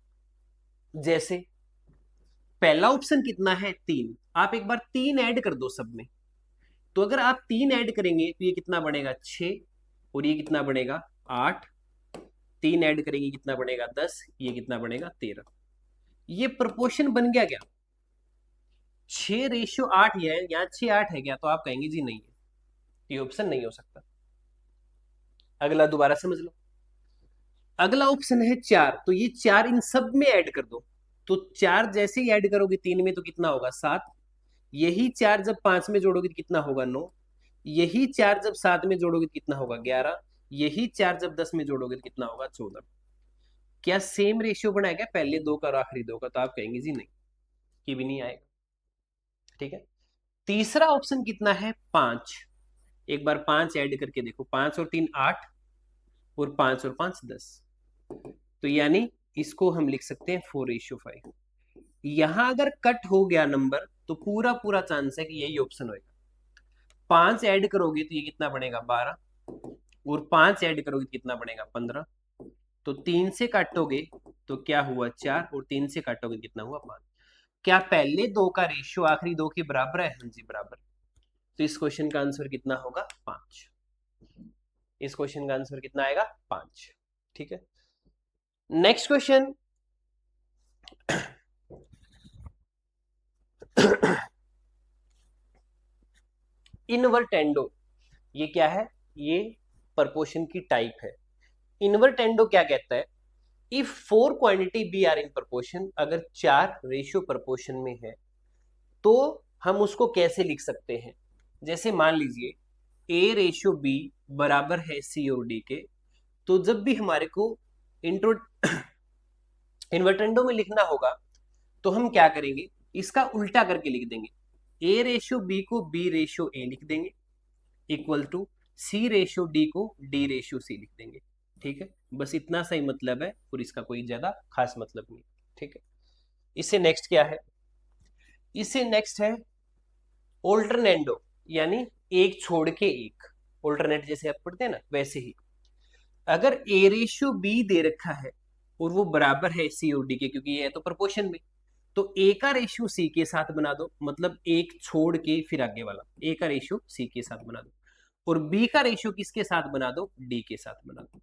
जैसे पहला ऑप्शन कितना है, 3, आप एक बार 3 ऐड कर दो सब में, तो अगर आप 3 ऐड करेंगे तो ये कितना बनेगा, 6, और ये कितना बनेगा, 8। 3 ऐड करेंगे कितना बनेगा, 10, ये कितना बनेगा, 13। ये प्रोपोर्शन बन गया क्या, 6:8 है, यहाँ 6:8 है क्या, तो आप कहेंगे जी नहीं है, ये ऑप्शन नहीं हो सकता। अगला दोबारा समझ लो, अगला ऑप्शन है 4, तो ये 4 इन सब में ऐड कर दो, तो 4 जैसे ही ऐड करोगे 3 में तो कितना होगा, 7। यही 4 जब 5 में जोड़ोगे तो कितना होगा, 9। यही 4 जब 7 में जोड़ोगे तो कितना होगा, 11। यही 4 जब 10 में जोड़ोगे तो कितना होगा, 14। क्या सेम रेशियो बनाया क्या पहले 2 का और आखिरी 2 का, तो आप कहेंगे जी नहीं, कि भी नहीं आएगा, ठीक है। तीसरा ऑप्शन कितना है, 5। एक बार 5 ऐड करके देखो, 5 और 3 8, और 5 और 5 10, तो यानी इसको हम लिख सकते हैं 4:5। यहां अगर कट हो गया नंबर तो पूरा पूरा चांस है कि यही ऑप्शन होगा। 5 ऐड करोगे तो ये कितना बनेगा, 12, और 5 ऐड करोगे तो कितना बनेगा, 15। तो 3 से काटोगे तो क्या हुआ, 4, और 3 से काटोगे तो कितना हुआ, 5। क्या पहले 2 का रेशियो आखिरी 2 के बराबर है, हाँ जी बराबर। तो इस क्वेश्चन का आंसर कितना होगा, 5। इस क्वेश्चन का आंसर कितना आएगा, 5, ठीक है। नेक्स्ट क्वेश्चन इनवर्टेंडो, ये क्या है, ये प्रपोर्शन की टाइप है। इनवर्टेंडो क्या कहता है, if 4 quantity B are in proportion, अगर 4 रेशियो प्रपोर्शन में है तो हम उसको कैसे लिख सकते हैं। जैसे मान लीजिए A:B बराबर है C और D के, तो जब भी हमारे को इंट्रो इन्वर्टेंडो में लिखना होगा तो हम क्या करेंगे, इसका उल्टा करके लिख देंगे। A:B को B:A लिख देंगे, इक्वल टू C:D को D:C लिख देंगे, ठीक है। बस इतना सही मतलब है और इसका कोई ज्यादा खास मतलब नहीं, ठीक है। इससे नेक्स्ट क्या है, इससे नेक्स्ट है ऑल्टरनेंडो, यानी एक छोड़ के एक, ऑल्टरनेट जैसे आप पढ़ते हैं ना वैसे ही। अगर A:B दे रखा है और वो बराबर है C और D के, क्योंकि ये है तो प्रपोर्शन में, तो A का रेशियो C के साथ बना दो, मतलब एक छोड़ के फिर आगे वाला, A का रेशियो C के साथ बना दो, और B का रेशियो किसके साथ बना दो, D के साथ बना दो,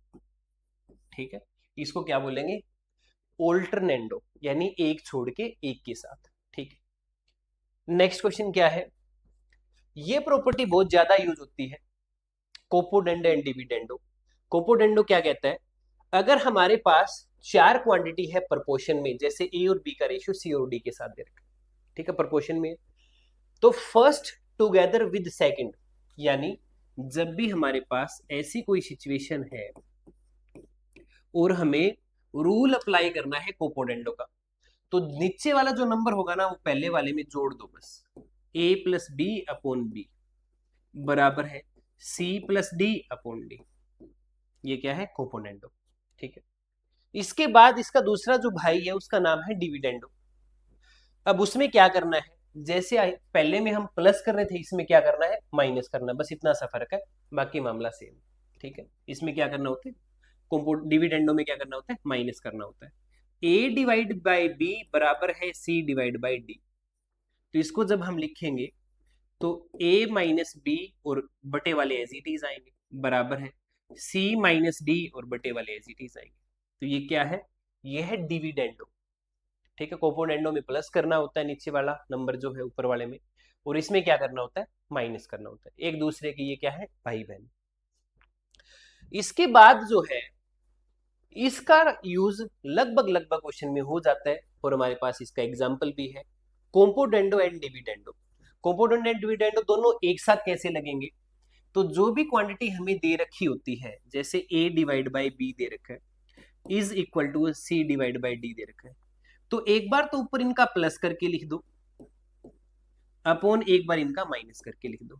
ठीक है। इसको क्या बोलेंगे, ऑल्टरनेंडो, यानी एक छोड़ के एक के साथ, ठीक है। नेक्स्ट क्वेश्चन क्या है, ये प्रॉपर्टी बहुत ज्यादा यूज होती है, कोपोडेंडो एंड डिविडेंडो। कोपोडेंडो क्या कहता है, अगर हमारे पास 4 क्वांटिटी है प्रपोर्शन में, जैसे ए और बी का रेशियो सी और डी के साथ दे रखा है, ठीक है, प्रोपोर्शन में। तो फर्स्ट टुगेदर विद सेकंड, यानी जब भी हमारे पास ऐसी कोई सिचुएशन है और हमें रूल अप्लाई करना है कोपोडेंडो का, तो नीचे वाला जो नंबर होगा ना वो पहले वाले में जोड़ दो बस। a plus B upon B बराबर है c plus D upon D. ये क्या है? कोपोडेंडो। ठीक है, इसके बाद इसका दूसरा जो भाई है उसका नाम है डिविडेंडो। अब उसमें क्या करना है, जैसे पहले में हम प्लस कर रहे थे, इसमें क्या करना है? माइनस करना, बस इतना सा फर्क है, बाकी मामला सेम। ठीक है, इसमें क्या करना होता है? डिविडेंडो में क्या करना होता है? माइनस करना होता है। a डिवाइड बाई बी बराबर है c डिवाइड बाई डी। तो इसको जब हम लिखेंगे तो a माइनस बी और बटे वाले एज इट इज आएंगे, बराबर है c माइनस डी और बटे वाले एज इट इज आएंगे। तो ये क्या है? ये है डिविडेंडो। ठीक है, कोपोडेंडो में प्लस करना होता है नीचे वाला नंबर जो है ऊपर वाले में, और इसमें क्या करना होता है? माइनस करना होता है। एक दूसरे के ये क्या है? भाई बहन। इसके बाद जो है इसका यूज लगभग लगभग क्वेश्चन में हो जाता है, और हमारे पास इसका एग्जाम्पल भी है, componendo and dividendo. कोपोडेंडो and dividendo दोनों एक साथ कैसे लगेंगे? तो जो भी क्वांटिटी हमें दे रखी होती है, जैसे a डिवाइड बाई बी दे रखा है, is equal to c divide by D दे रखा है, तो एक बार तो ऊपर इनका प्लस करके लिख दो, अपॉन एक बार इनका माइनस करके लिख दो,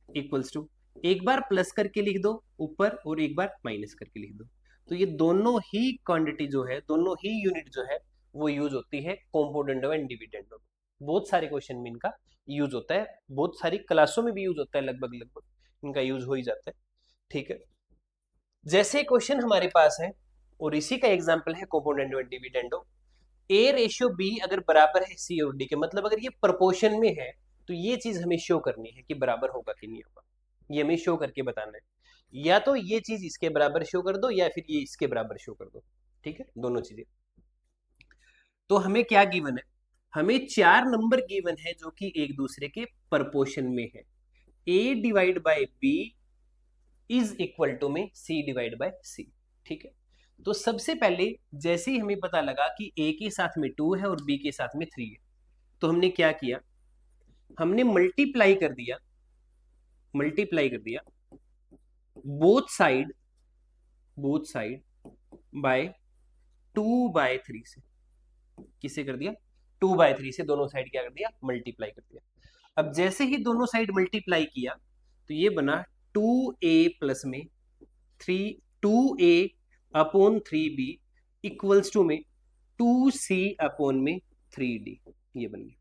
इक्वल्स टू एक बार प्लस करके लिख दो ऊपर और एक बार माइनस करके लिख दो। तो ये दोनों ही क्वांटिटी जो है, दोनों ही यूनिट जो है वो यूज होती है कोपोडेंडो एंड डिविडेंडो। बहुत सारे क्वेश्चन में इनका यूज होता है, बहुत सारी क्लासों में भी यूज होता है, लगभग लगभग इनका यूज हो ही जाता है। ठीक है, जैसे क्वेश्चन हमारे पास है और इसी का एग्जाम्पल है componendo and dividendo. A ratio B अगर बराबर है सी और डी के, मतलब अगर ये प्रोपोर्शन में है तो ये चीज हमें शो करनी है कि बराबर होगा कि नहीं होगा, ये हमें शो करके बताना है। या तो ये चीज इसके बराबर शो कर दो या फिर ये इसके बराबर शो कर दो। ठीक है, दोनों चीजें। तो हमें क्या गिवन है? हमें 4 नंबर गिवन है जो कि एक दूसरे के प्रोपोर्शन में है। a divide by b is equal to में c डिवाइड बाय c। ठीक है, तो सबसे पहले जैसे ही हमें पता लगा कि a के साथ में 2 है और b के साथ में 3 है, तो हमने क्या किया? हमने मल्टीप्लाई कर दिया, मल्टीप्लाई कर दिया बोथ साइड बाय 2/3 से। किसे कर दिया? 2/3 से दोनों साइड क्या कर दिया? मल्टीप्लाई कर दिया। अब जैसे ही दोनों साइड मल्टीप्लाई किया तो ये बना 2a प्लस में 2a upon 3b equals to में 2c अपॉन में 3d। ये बन गया।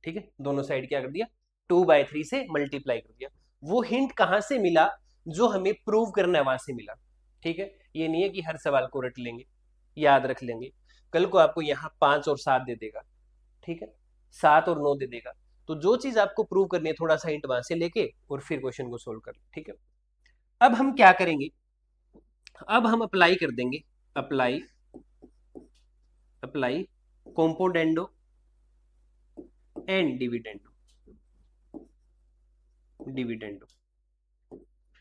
ठीक है, दोनों साइड क्या कर दिया? 2/3 से मल्टीप्लाई कर दिया। वो हिंट कहां से मिला? जो हमें प्रूव करना है वहां से मिला। ठीक है, ये नहीं है कि हर सवाल को रट लेंगे, याद रख लेंगे, कल को आपको यहाँ 5 और 7 दे देगा। ठीक है, 7 और 9 दे देगा, तो जो चीज आपको प्रूव करनी है थोड़ा सा हिंट वहां से लेके और फिर क्वेश्चन को सोल्व कर। ठीक है, अब हम क्या करेंगे? अब हम अप्लाई कर देंगे, apply apply componendo and dividendo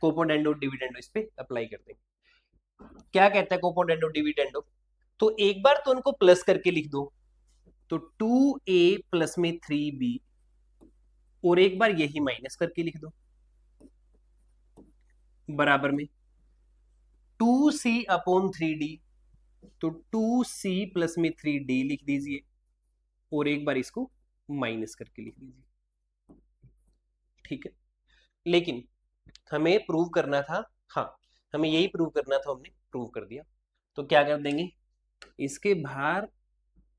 componendo dividendo इस पे अप्लाई कर देंगे। क्या कहता है कोपोडेंडो डिविडेंडो? तो एक बार तो उनको प्लस करके लिख दो, तो 2a प्लस में 3b, और एक बार यही माइनस करके लिख दो, बराबर में 2c अपॉन 3d, तो 2c प्लस में 3d लिख दीजिए, और एक बार इसको माइनस करके लिख दीजिए। ठीक है, लेकिन हमें प्रूव करना था, हाँ हमें यही प्रूव करना था, हमने प्रूव कर दिया। तो क्या कर देंगे? इसके बाहर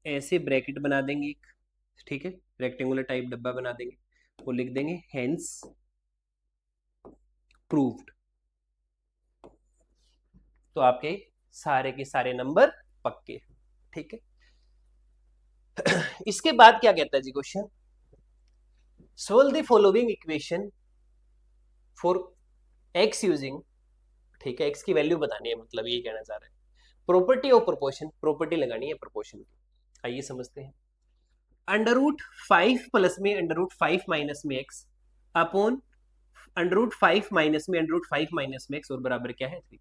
ऐसे ब्रैकेट बना देंगे एक, ठीक है, रेक्टेंगुलर टाइप डब्बा बना देंगे, वो लिख देंगे हेंस प्रूव्ड। तो आपके सारे के सारे नंबर पक्के। ठीक है, इसके बाद क्या कहता है जी question? Solve the following equation for x using, ठीक है, x की वैल्यू बतानी है, मतलब ये कहना चाह रहा है। प्रॉपर्टी ऑफ प्रोपोर्शन, प्रॉपर्टी लगानी है प्रोपोर्शन की। आइए समझते हैं। √5 प्लस में √5 माइनस में x अपॉन √5 माइनस में √5 माइनस में x, और बराबर क्या है? 3।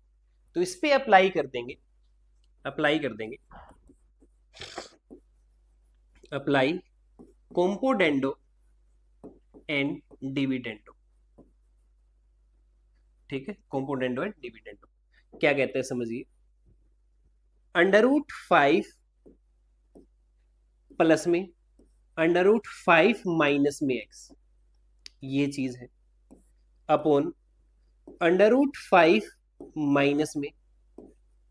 तो इस पे अप्लाई कर देंगे, अप्लाई कॉम्पोडेंडो एंड डिविडेंडो। ठीक है, कॉम्पोडेंडो एंड डिविडेंडो क्या कहते हैं समझिए। √5 प्लस में √5 माइनस में x, ये चीज है, अपॉन √5 माइनस में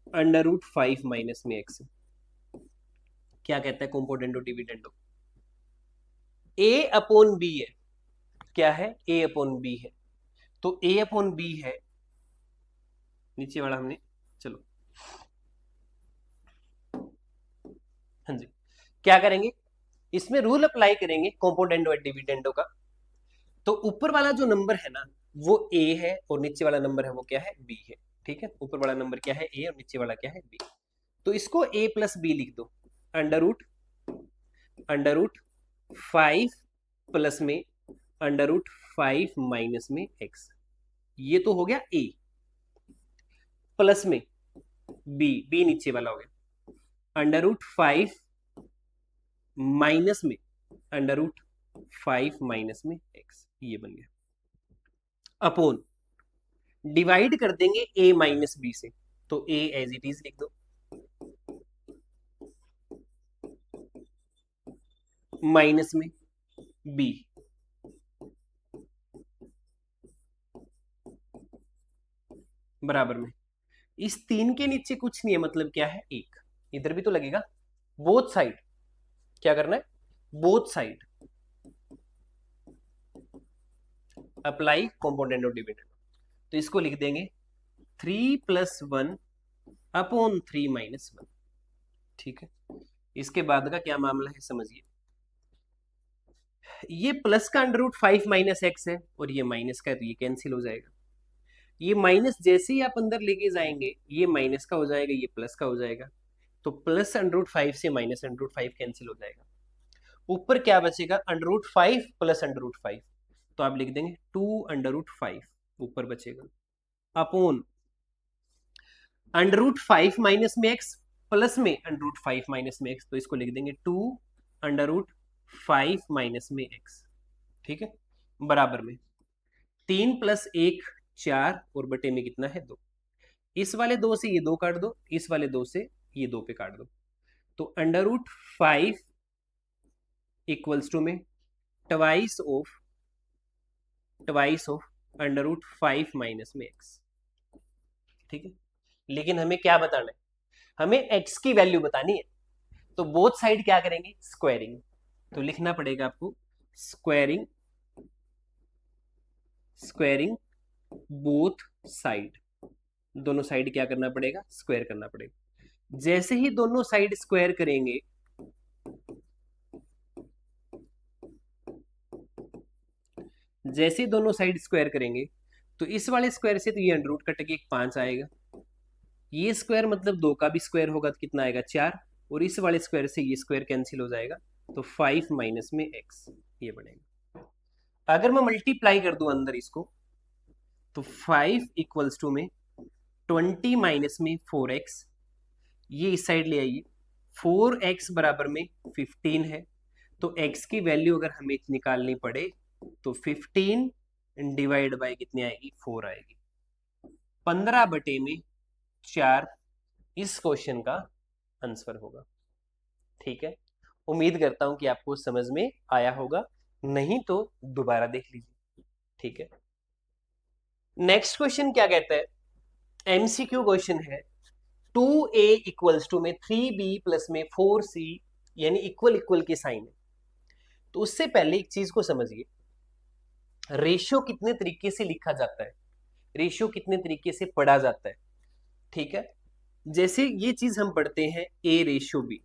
√5 माइनस में x, क्या कहता है कॉम्पोडेंडो डिविडेंडो। a अपॉन b है, क्या है, a अपॉन b है, तो a अपॉन b है, नीचे वाला हमने, चलो हाँ जी, क्या करेंगे, इसमें रूल अप्लाई करेंगे कॉम्पोडेंडो एंड डिविडेंडो का। तो ऊपर वाला जो नंबर है ना वो a है और नीचे वाला नंबर है वो क्या है, b है। ठीक है, ऊपर वाला नंबर क्या है, a और नीचे वाला क्या है, b। तो इसको a प्लस b लिख दो, अंडर रूट 5 प्लस में √5 माइनस में x, ये तो हो गया a, प्लस में b नीचे वाला हो गया, √5 माइनस में √5 माइनस में x, ये बन गया, अपॉन डिवाइड कर देंगे a माइनस बी से, तो a एज इट इज लिख दो, माइनस में b, बराबर में इस 3 के नीचे कुछ नहीं है, मतलब क्या है, एक, इधर भी तो लगेगा, बोथ साइड, क्या करना है, both side apply component of dividend. तो इसको लिख देंगे 3 + 1 अपॉन 3 - 1। ठीक है, इसके बाद का क्या मामला है समझिए, ये प्लस का √5 माइनस एक्स है और ये माइनस का, तो ये कैंसिल हो जाएगा, ये माइनस जैसे ही आप अंदर लेके जाएंगे ये माइनस का हो जाएगा, ये प्लस का हो जाएगा, तो प्लस √5 से माइनस √5 कैंसिल हो जाएगा, ऊपर क्या बचेगा, √5 प्लस √5, तो आप लिख देंगे 2√5 ऊपर बचेगा, अपॉन √5 माइनस में x प्लस में √5 माइनस में x, तो इसको लिख देंगे 2√5 माइनस में x। ठीक है, बराबर में 3 + 1 4 और बटे में कितना है 2, इस वाले 2 से ये 2 काट दो, इस वाले 2 से ये 2 पे काट दो, तो √5 इक्वल्स टू में ट्वाइस ऑफ √5 माइनस में x। ठीक है, लेकिन हमें क्या बताना है, हमें x की वैल्यू बतानी है, तो बोथ साइड क्या करेंगे, स्क्वायरिंग, तो लिखना पड़ेगा आपको स्क्वायरिंग बोथ साइड, दोनों साइड क्या करना पड़ेगा, स्क्वायर करना पड़ेगा। जैसे ही दोनों साइड स्क्वायर करेंगे, जैसे ही दोनों साइड स्क्वायर करेंगे तो इस वाले स्क्वायर से तो ये अंडर रूट कट के 5 आएगा, ये स्क्वायर मतलब 2 का भी स्क्वायर होगा तो कितना आएगा 4, और इस वाले स्क्वायर से ये स्क्वायर कैंसिल हो जाएगा, तो 5 माइनस में x ये बनेगा। अगर मैं मल्टीप्लाई कर दूं अंदर इसको, तो 5 इक्वल्स टू में 20 माइनस में 4x, ये इस साइड ले आइए, 4x बराबर में 15 है, तो x की वैल्यू अगर हमें निकालनी पड़े तो 15 डिवाइड बाय कितनी आएगी, 4 आएगी, 15 बटे में 4 इस क्वेश्चन का आंसर होगा। ठीक है, उम्मीद करता हूं कि आपको समझ में आया होगा, नहीं तो दोबारा देख लीजिए। ठीक है, नेक्स्ट क्वेश्चन क्या कहता है, एमसीक्यू क्वेश्चन है, 2a इक्वल्स टू में 3b प्लस में 4c, यानी इक्वल इक्वल के साइन है। तो उससे पहले एक चीज को समझिए, रेशियो कितने तरीके से लिखा जाता है, रेशियो कितने तरीके से पढ़ा जाता है। ठीक है, जैसे ये चीज हम पढ़ते हैं a/b,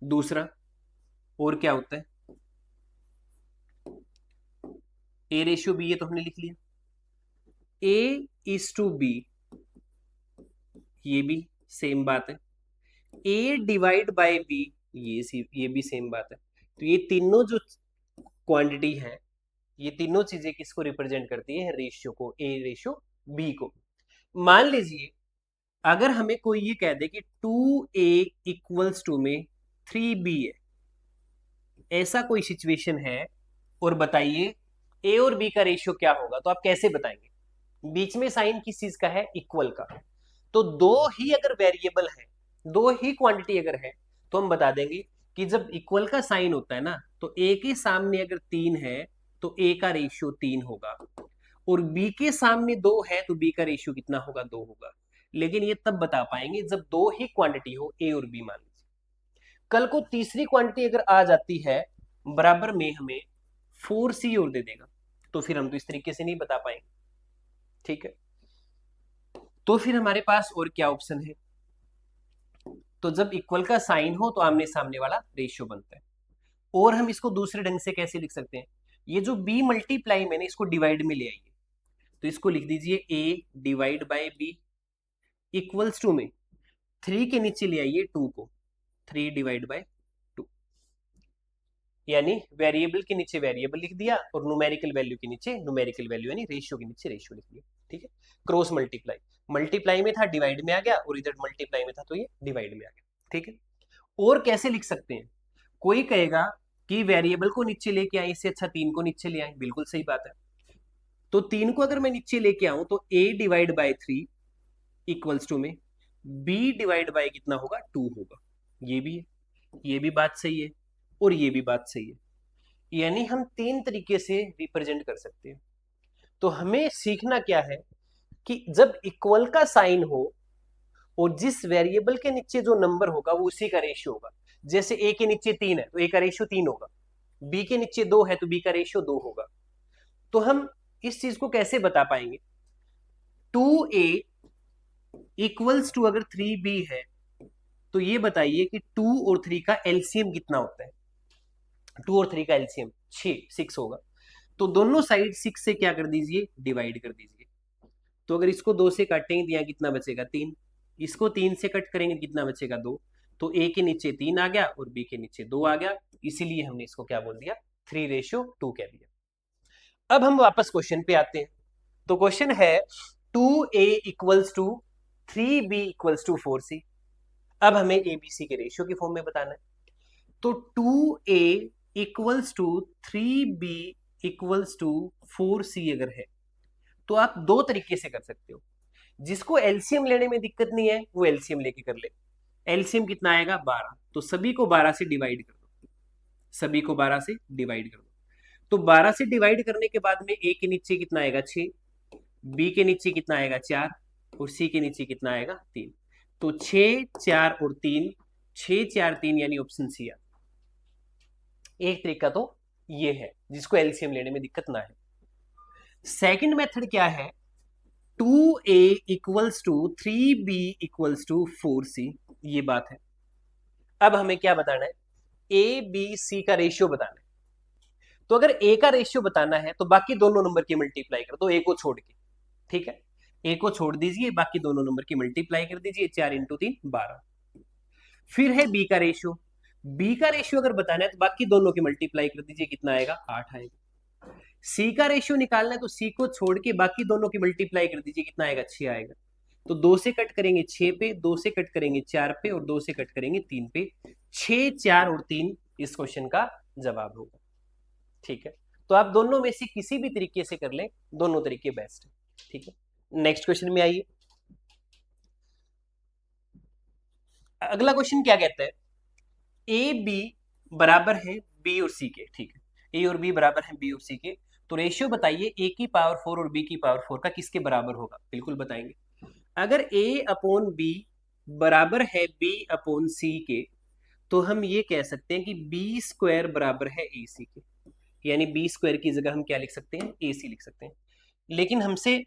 दूसरा और क्या होता है a/b, ये तो हमने लिख लिया, a/b, ये भी सेम बात है, a/b, ये भी सेम बात है। तो ये तीनों जो क्वांटिटी है, ये तीनों चीजें किसको रिप्रेजेंट करती है, रेशियो को, a/b को। मान लीजिए अगर हमें कोई ये कह दे कि 2a इक्वल्स टू में 3b है, ऐसा कोई सिचुएशन है और बताइए ए और बी का रेशियो क्या होगा, तो आप कैसे बताएंगे? बीच में साइन किस चीज का है? इक्वल का। तो दो ही अगर वेरिएबल है, दो ही क्वांटिटी अगर है, तो हम बता देंगे कि जब इक्वल का साइन होता है ना, तो ए के सामने अगर 3 है तो ए का रेशियो 3 होगा, और बी के सामने 2 है तो बी का रेशियो कितना होगा? 2 होगा। लेकिन ये तब बता पाएंगे जब दो ही क्वांटिटी हो, ए और बी मान लीजिए। कल को तीसरी क्वांटिटी अगर आ जाती है बराबर में, हमें 4c और दे देगा, तो फिर हम तो इस तरीके से नहीं बता पाएंगे। ठीक है, तो फिर हमारे पास और क्या ऑप्शन है? तो जब इक्वल का साइन हो तो आमने सामने वाला रेशियो बनता है। और हम इसको दूसरे ढंग से कैसे लिख सकते हैं? ये जो b मल्टीप्लाई मैंने इसको डिवाइड में ले आइए, तो इसको लिख दीजिए a divide by b equals to में 3 के नीचे ले आइए 2 को, 3 डिवाइड बाय 2, यानी वेरिएबल के नीचे वेरिएबल लिख दिया और न्यूमेरिकल वैल्यू के नीचे न्यूमेरिकल वैल्यू, यानी रेशियो के नीचे रेशियो लिख दिया। ठीक है, क्रॉस मल्टीप्लाई, मल्टीप्लाई में था डिवाइड में आ गया, और इधर मल्टीप्लाई में था तो ये डिवाइड में आ गया। ठीक है, और कैसे लिख सकते हैं? कोई कहेगा कि वेरिएबल को नीचे लेके आए, इससे अच्छा 3 को नीचे ले आए, बिल्कुल सही बात है। तो 3 को अगर मैं नीचे लेके आऊं तो a divide by 3 equals to में b डिवाइड बाय कितना होगा? 2 होगा। ये भी है, ये भी बात सही है, और ये भी बात सही है। यानी हम 3 तरीके से रिप्रेजेंट कर सकते हैं। तो हमें सीखना क्या है कि जब इक्वल का साइन हो और जिस वेरिएबल के नीचे जो नंबर होगा वो उसी का रेशियो होगा। जैसे a के नीचे 3 है तो a का रेशियो 3 होगा, b के नीचे 2 है तो b का रेशियो 2 होगा। तो हम इस चीज को कैसे बता पाएंगे? 2a इक्वल्स टू अगर 3b है, तो ये बताइए कि 2 और 3 का एलसीएम कितना होता है? 2 और 3 का एलसीएम 6 होगा। तो दोनों साइड 6 से क्या कर दीजिए? डिवाइड कर दीजिए। तो अगर इसको 2 से काटेंगे तो यहाँ कितना बचेगा? 3। इसको 3 से कट करेंगे कितना बचेगा? 2। तो a के नीचे 3 आ गया और b के नीचे 2 आ गया, इसीलिए हमने इसको क्या बोल दिया? 3:2 कह दिया। अब हम वापस क्वेश्चन पे आते हैं। तो क्वेश्चन है 2a equals to 3b equals to 4c। अब हमें abc के रेशियो के फॉर्म में बताना है। तो 2a equals to 3b equals to 4c अगर है, तो आप दो तरीके से कर सकते हो। जिसको एलसीएम लेने में दिक्कत नहीं है वो एलसीएम लेके कर ले। एलसीएम कितना आएगा? 12। तो सभी को 12 से डिवाइड कर दो, सभी को 12 से डिवाइड कर दो। तो 12 से डिवाइड करने के बाद में a के नीचे कितना आएगा? 6, b के नीचे कितना आएगा? 4, और c के नीचे कितना आएगा? 3। तो 6, 4 और 3, 6, 4, 3 यानी ऑप्शन सी है। एक तरीका तो ये है जिसको एलसीएम लेने में दिक्कत ना है। सेकंड मेथड क्या है? 2a equals to 3b equals to 4c, ये बात है। अब हमें क्या बताना है? a b c का रेशियो बताना है। तो अगर a का रेशियो बताना है तो बाकी दोनों नंबर की मल्टीप्लाई कर दो a को छोड़ के। ठीक है, a को छोड़ दीजिए, बाकी दोनों नंबर की मल्टीप्लाई कर दीजिए। 4 × 3 12। फिर है b का रेशियो। b का रेशियो अगर बताना है तो बाकी दोनों की मल्टीप्लाई कर दीजिए, कितना आएगा? 8 आएगा। c का रेशियो निकालना है तो c को छोड़ के बाकी दोनों की मल्टीप्लाई कर दीजिए, कितना आएगा? 6 आएगा। तो 2 से कट करेंगे 6 पे, 2 से कट करेंगे 4 पे, और 2 से कट करेंगे 3 पे। 6, 4 और 3 इस क्वेश्चन का जवाब होगा। ठीक है, तो आप दोनों में से किसी भी तरीके से कर लें, दोनों तरीके बेस्ट है। ठीक है, नेक्स्ट क्वेश्चन में आइए। अगला क्वेश्चन क्या कहता है? ए बी बराबर है बी और सी के। ठीक है, ए और बी बराबर है बी और सी के, तो रेशियो बताइए ए की पावर 4 और बी की पावर 4 का किसके बराबर होगा? बिल्कुल बताएंगे। अगर a अपॉन बी बराबर है b अपॉन सी के, तो हम ये कह सकते हैं कि बी स्क्वायर बराबर है ए सी के, यानी बी स्क्वायर की जगह हम क्या लिख सकते हैं? ए सी लिख सकते हैं। लेकिन हमसे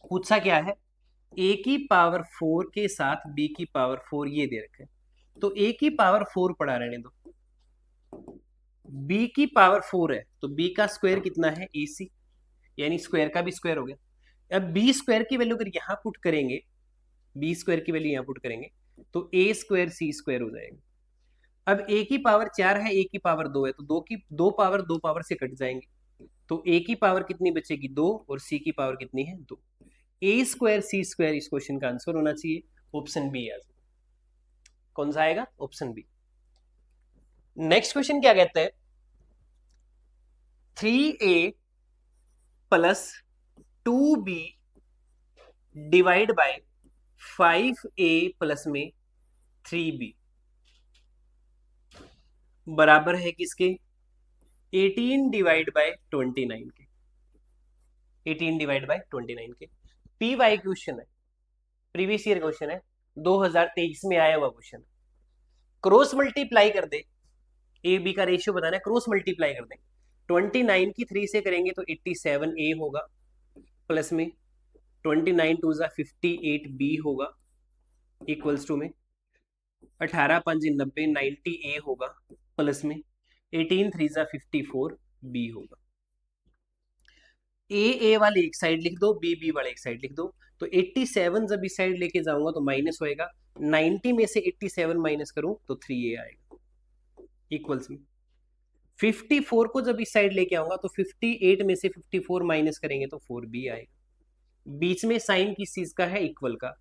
पूछा क्या है? a की पावर 4 के साथ b की पावर 4 ये दे रखे, तो a की पावर 4 पढ़ा रहने दो, b की पावर 4 है तो b का स्क्वायर कितना है? ए सी, यानी स्क्वायर का भी स्क्वायर हो गया। अब बी स्क्वायर की वैल्यू अगर यहां पुट करेंगे, बी स्क्वायर की वैल्यू यहां पुट करेंगे, तो ए स्क्वायर सी स्क्वायर हो जाएगा। अब a की पावर 4 है, a की पावर 2 है, तो दो पावर से कट जाएंगे, तो a की पावर कितनी बचेगी? 2, और c की पावर कितनी है? 2। ए स्क्वायर सी स्क्वायर इस क्वेश्चन का आंसर होना चाहिए, ऑप्शन बी आ जाएगा। कौन सा आएगा? Option B. नेक्स्ट क्वेश्चन क्या कहता है, 3a plus 2b divide by 5a plus में 3b बराबर है किसके, 18 डिवाइड बाय 29 के, 18 डिवाइड बाय 29 के। पी वाई क्वेश्चन है, प्रीवियस ईयर क्वेश्चन है, 2023 में आया हुआ क्वेश्चन। क्रॉस मल्टीप्लाई कर दे, ए बी का रेशियो बताना है, क्रॉस मल्टीप्लाई कर दे, 29 की 3 से करेंगे तो 87a होगा, प्लस में 29 टू जा 58b होगा, इक्वल्स टू में 18 5 90 90a होगा, प्लस में 18 3 जा 54b होगा। ए वाले एक साइड लिख दो, बी वाले एक साइड लिख दो, तो 87 जब इस साइड लेके जाऊंगा तो माइनस होएगा, 90 में से 87 माइनस करूं तो 3a आएगा, इक्वल्स में 54 को जब इस साइड लेके आऊंगा तो 58 में से 54 माइनस करेंगे तो 4b आएगा। बीच में साइन किस चीज का है, इक्वल का,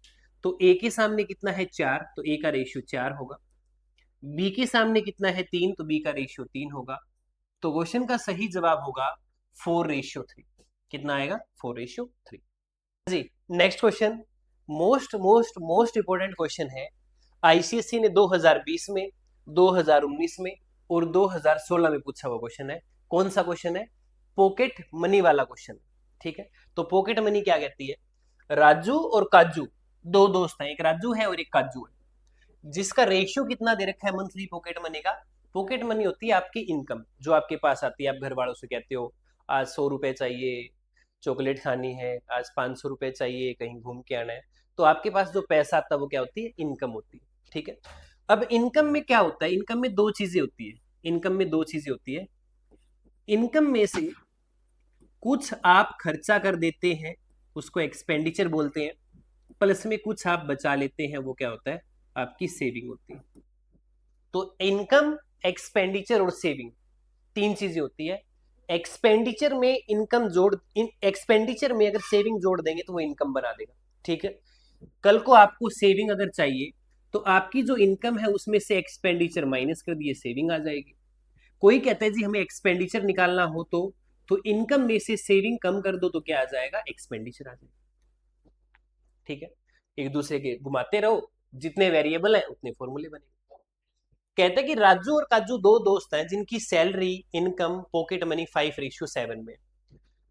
तो a के सामने कितना है 4, तो a का रेशियो 4 होगा, b के सामने कितना है 3, तो b का रेशियो 3 होगा। तो क्वेश्चन का सही जवाब होगा 4:3। कितना आएगा, 4:3 जी। Next question most most most important question है, आईसीएसई ने 2020 में, 2019 में और 2016 में पूछा हुआ क्वेश्चन है। कौन सा क्वेश्चन है, पॉकेट मनी वाला क्वेश्चन, ठीक है। तो पॉकेट मनी क्या कहती है, राजू और काजू दो दोस्त हैं, एक राजू है और एक काजू है, जिसका रेशियो कितना दे रखा है मंथली पॉकेट मनी का। पॉकेट मनी होती है आपकी इनकम जो आपके पास आती है, आप घर वालों से कहते हो आज 100 रुपए चाहिए, चॉकलेट खानी है, आज 500 रुपए चाहिए, कहीं घूम के आना है, तो आपके पास जो पैसा आता है वो क्या होती है, इनकम होती है, ठीक है। अब इनकम में क्या होता है, इनकम में दो चीजें होती है, इनकम में दो चीजें होती है, इनकम में से कुछ आप खर्चा कर देते हैं, उसको एक्सपेंडिचर बोलते हैं, प्लस में कुछ आप बचा लेते हैं, वो क्या होता है, आपकी सेविंग होती है। तो इनकम, एक्सपेंडिचर और सेविंग तीन चीजें होती है। एक्सपेंडिचर में इनकम जोड़, एक्सपेंडिचर में अगर सेविंग जोड़ देंगे तो वो इनकम बना देगा, ठीक है। कल को आपको सेविंग अगर चाहिए तो आपकी जो इनकम है उसमें से एक्सपेंडिचर माइनस कर दिए, सेविंग आ जाएगी। कोई कहता है जी हमें एक्सपेंडिचर निकालना हो तो इनकम में से सेविंग कम कर दो तो क्या आ जाएगा, एक्सपेंडिचर आ जाएगा, ठीक है। एक दूसरे के घुमाते रहो, जितने वेरिएबल है उतने फॉर्मूले बनेंगे। कहते हैं कि राजू और काजू दो दोस्त हैं जिनकी सैलरी, इनकम, पॉकेट मनी 5:7 में।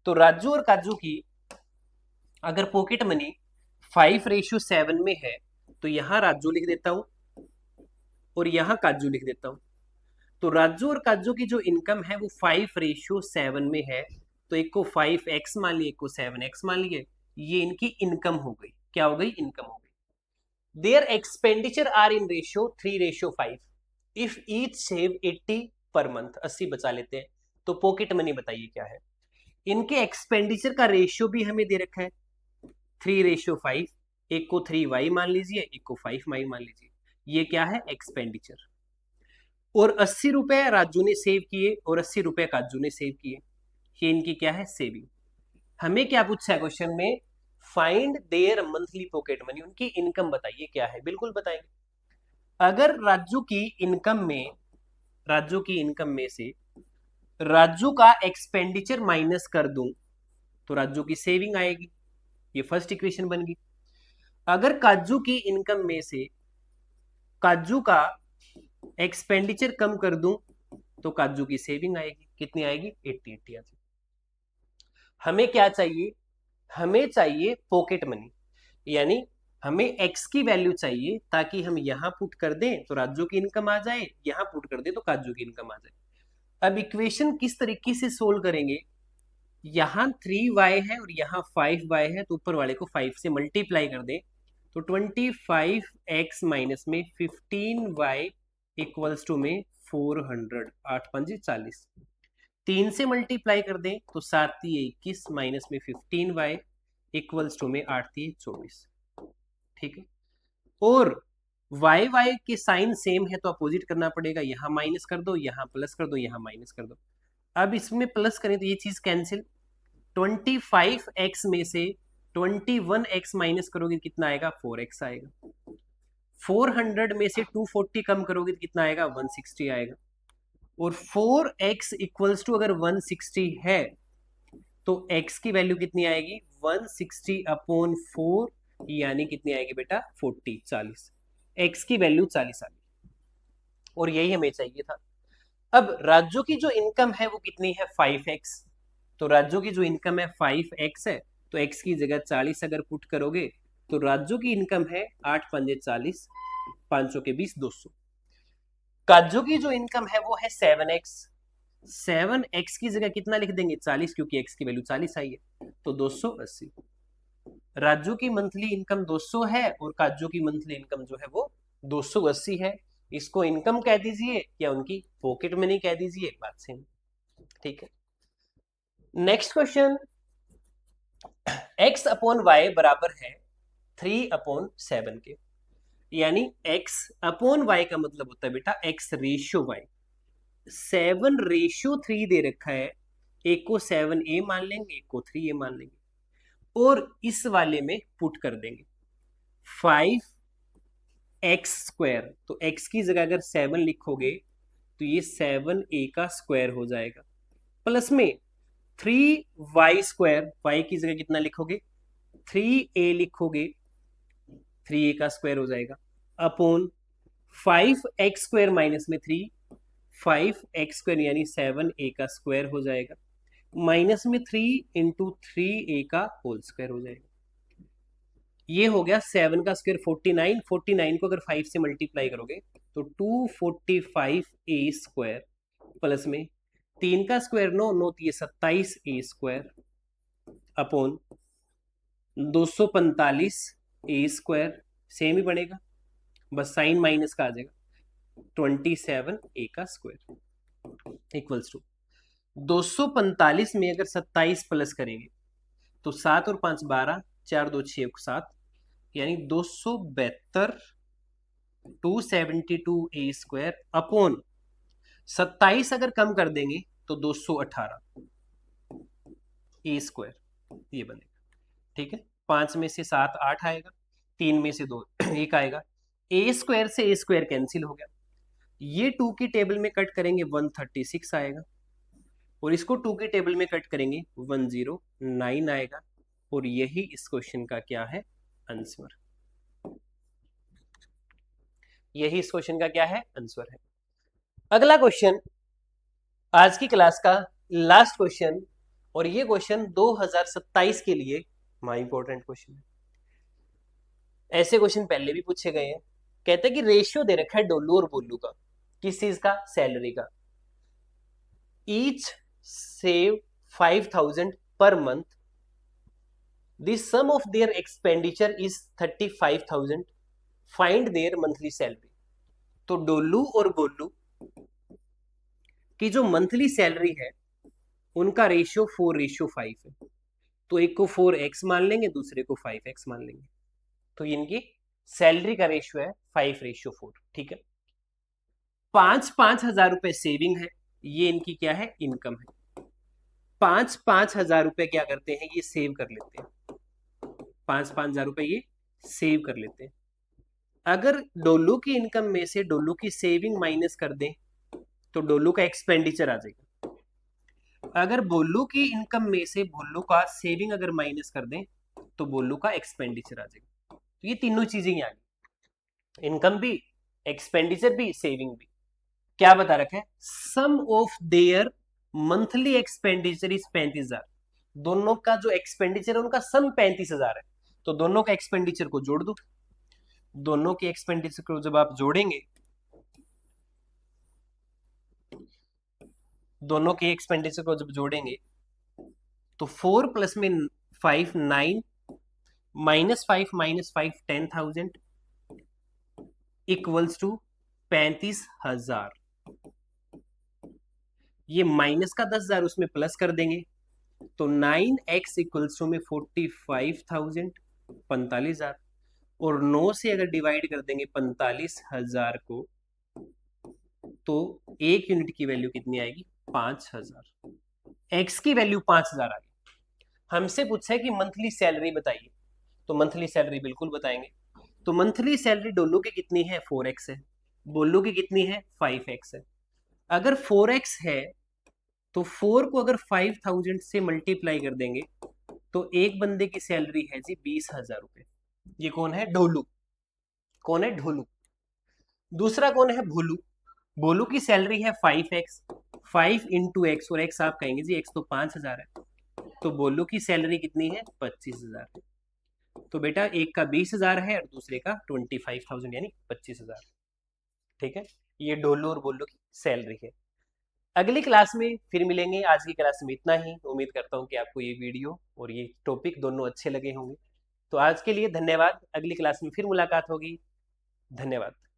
तो राजू और काजू की अगर पॉकेट मनी 5:7 में है तो यहां राजू लिख देता हूं और यहां काजू लिख देता हूं। तो राजू और काजू की जो इनकम है वो 5:7 में है, तो एक को 5x मान लिए, एक को 7x मान लिए, ये इनकी इनकम हो गई, क्या हो गई, इनकम हो गई। Their expenditure are in ratio 3:5। If each save 80 per month, 80 बचा लेते हैं, तो पॉकेट मनी बताइए क्या है। इनके एक्सपेंडिचर का रेशियो भी हमें दे रखा है 3:5, एक को 3y मान लीजिए, एक को 5y मान लीजिए, ये क्या है, एक्सपेंडिचर। और 80 रुपए राजू ने सेव किए और 80 रुपए काजू ने सेव किए, ये इनकी क्या है, सेविंग। हमें क्या पूछा है क्वेश्चन में, find their monthly pocket money, उनकी इनकम बताइए क्या है, बिल्कुल बताएंगे। अगर राजू की इनकम में, राजू की इनकम में से राजू का एक्सपेंडिचर माइनस कर दूं तो राजू की सेविंग आएगी, ये फर्स्ट इक्वेशन बन गई। अगर काजू की इनकम में से काजू का एक्सपेंडिचर कम कर दूं तो काजू की सेविंग आएगी, कितनी आएगी, 80 80 आ जाएगी। हमें क्या चाहिए, हमें चाहिए पॉकेट मनी, यानी हमें x की वैल्यू चाहिए ताकि हम यहां पुट कर दें तो राजू की इनकम आ जाए, यहां पुट कर दें तो काजू की इनकम आ जाए। अब इक्वेशन किस तरीके से सोल्व करेंगे, यहां 3y है और यहां 5y है, तो ऊपर वाले को 5 से मल्टीप्लाई कर दें तो 25x माइनस में 15y इक्वल्स टू में 400, 8 5 40, 3 से मल्टीप्लाई कर दें तो 7 21 माइनस में 15y इक्वल्स टू में 8 24, ठीक है। और वाई वाई के साइन सेम है तो अपोजिट करना पड़ेगा, यहां माइनस कर दो, यहां प्लस कर दो, यहां माइनस कर दो। अब इसमें प्लस करें तो ये चीज कैंसिल, 25x में से 21x माइनस करोगे तो कितना आएगा, 4x आएगा। 400 में से 240 कम करोगे तो कितना आएगा, 160 आएगा। और 4x इक्वल्स टू अगर 160 है तो x की वैल्यू कितनी आएगी 160 अपॉन 4 यानी कितनी आएगी बेटा 40 x की वैल्यू 40 आ गई और यही हमें चाहिए था। अब राजू की जो इनकम है वो कितनी है 5x, तो राजू की जो इनकम है 5x है, तो x की जगह 40 अगर पुट करोगे तो राजू की इनकम है 8 पंजे 40, 500 के 20 200। काजू की जो इनकम है वो है 7x, 7x की जगह कितना लिख देंगे 40 क्योंकि x की वैल्यू 40 आई है तो 280। राजू की मंथली इनकम 200 है और काजू की मंथली इनकम जो है वो 280 है। इसको इनकम कह दीजिए या उनकी पॉकेट मनी कह दीजिए, बात सेम। ठीक है, next question, x upon Y बराबर है 3 अपॉन 7 के, यानी x अपॉन वाई का मतलब होता है बेटा x रेशियो वाई। 7:3 दे रखा है, एक को 7a मान लेंगे एक को 3a मान लेंगे और इस वाले में पुट कर देंगे 5x², तो x की जगह अगर 7 लिखोगे तो ये 7a का स्क्वायर हो जाएगा, प्लस में 3y², y की जगह कितना लिखोगे 3a लिखोगे 3a का स्क्वायर हो जाएगा, अपॉन 5x² माइनस में 3, 5x² यानी 7a का स्क्वायर हो जाएगा, माइनस में 3 इंटू 3a का होल स्क्वायर हो जाएगा। ये हो गया 7 का स्क्वायर 49, 49 को अगर 5 से मल्टीप्लाई करोगे तो 245a² प्लस में 3 का स्क्वायर 9, 9 ये 27a² अपॉन 245a², सेम ही बनेगा बस साइन माइनस का आ जाएगा 27a का स्क्वायर इक्वल्स टू 245 में अगर 27 प्लस करेंगे तो 7 और 5 12, 4 2 6 7, यानी 272 272a² अपॉन 27 अगर कम कर देंगे तो 218a², ये बनेगा। ठीक है, 5 में से 7 8 आएगा, 3 में से 2 1 आएगा, a² से a² कैंसिल हो गया, ये 2 की टेबल में कट करेंगे 136 आएगा और इसको 2 की टेबल में कट करेंगे 109 आएगा और यही इस क्वेश्चन का क्या है आंसर, यही इस क्वेश्चन का क्या है आंसर है। अगला क्वेश्चन आज की क्लास का लास्ट क्वेश्चन, और ये क्वेश्चन 2027 के लिए माय इंपॉर्टेंट क्वेश्चन है। ऐसे क्वेश्चन पहले भी पूछे गए हैं। कहते हैं कि रेशियो दे रखा है डोलू और बोलू का, किस चीज का, सैलरी का। Each save 5000 per month, the sum of their expenditure is 35,000, find their monthly salary. तो डोलू और बोलू की जो मंथली सैलरी है उनका रेशियो 4:5 है, तो एक को 4x मान लेंगे दूसरे को 5x मान लेंगे, तो इनकी सैलरी का रेशियो है 5:4। ठीक है, 5,000 रुपए सेविंग है, ये इनकी क्या है इनकम है। 5,000 रुपए क्या करते हैं ये सेव कर लेते हैं, 5,000 रुपए ये सेव कर लेते हैं। अगर डोलू की इनकम में से डोलू की सेविंग माइनस कर दें तो डोलू का एक्सपेंडिचर आ जाएगा। अगर बोलू की इनकम में से बोलू का सेविंग अगर माइनस कर दें तो बोलू का एक्सपेंडिचर आ जाएगा। तो ये तीनों चीजें ही आ गई, इनकम भी, एक्सपेंडिचर भी, सेविंग भी। क्या बता रखा है, sum of their monthly expenditure is 35,000, दोनों का जो एक्सपेंडिचर है उनका सम 35,000 है, तो दोनों का एक्सपेंडिचर को जोड़ दो। दोनों के एक्सपेंडिचर को जब आप जोड़ेंगे, दोनों के एक्सपेंडिचर को जब जोड़ेंगे तो 4 प्लस में 5 9, -5 -5 10,000 इक्वल्स टू 35,000। ये माइनस का 10,000 उसमें प्लस कर देंगे तो 9x इक्वल्स टू में 45,000, 45,000, और 9 से अगर डिवाइड कर देंगे 45,000 को तो एक यूनिट की वैल्यू कितनी आएगी 5,000। x की वैल्यू 5,000 आ गई। हमसे पूछा है कि मंथली सैलरी बताइए, तो मंथली सैलरी बिल्कुल बताएंगे। तो मंथली सैलरी डोलू की कितनी है 4x है, बोलू की कितनी है 5x है। अगर 4x है तो 4 को अगर 5000 से मल्टीप्लाई कर देंगे तो एक बंदे की सैलरी है जी 20,000 रुपए। ये कौन है? ढोलू। कौन है? ढोलू। दूसरा कौन है? भोलू। भोलू की सैलरी है 5x। 5 इंटू एक्स, और एक्स आप कहेंगे जी एक्स तो 5,000 है, तो भोलू की सैलरी कितनी है? 25,000। तो बेटा एक का 20,000 है और दूसरे का 25,000 यानी 25,000। ठीक है, ये डोलू और बोलू की सैलरी है। अगली क्लास में फिर मिलेंगे। आज की क्लास में इतना ही। उम्मीद करता हूँ कि आपको ये वीडियो और ये टॉपिक दोनों अच्छे लगे होंगे। तो आज के लिए धन्यवाद। अगली क्लास में फिर मुलाकात होगी। धन्यवाद।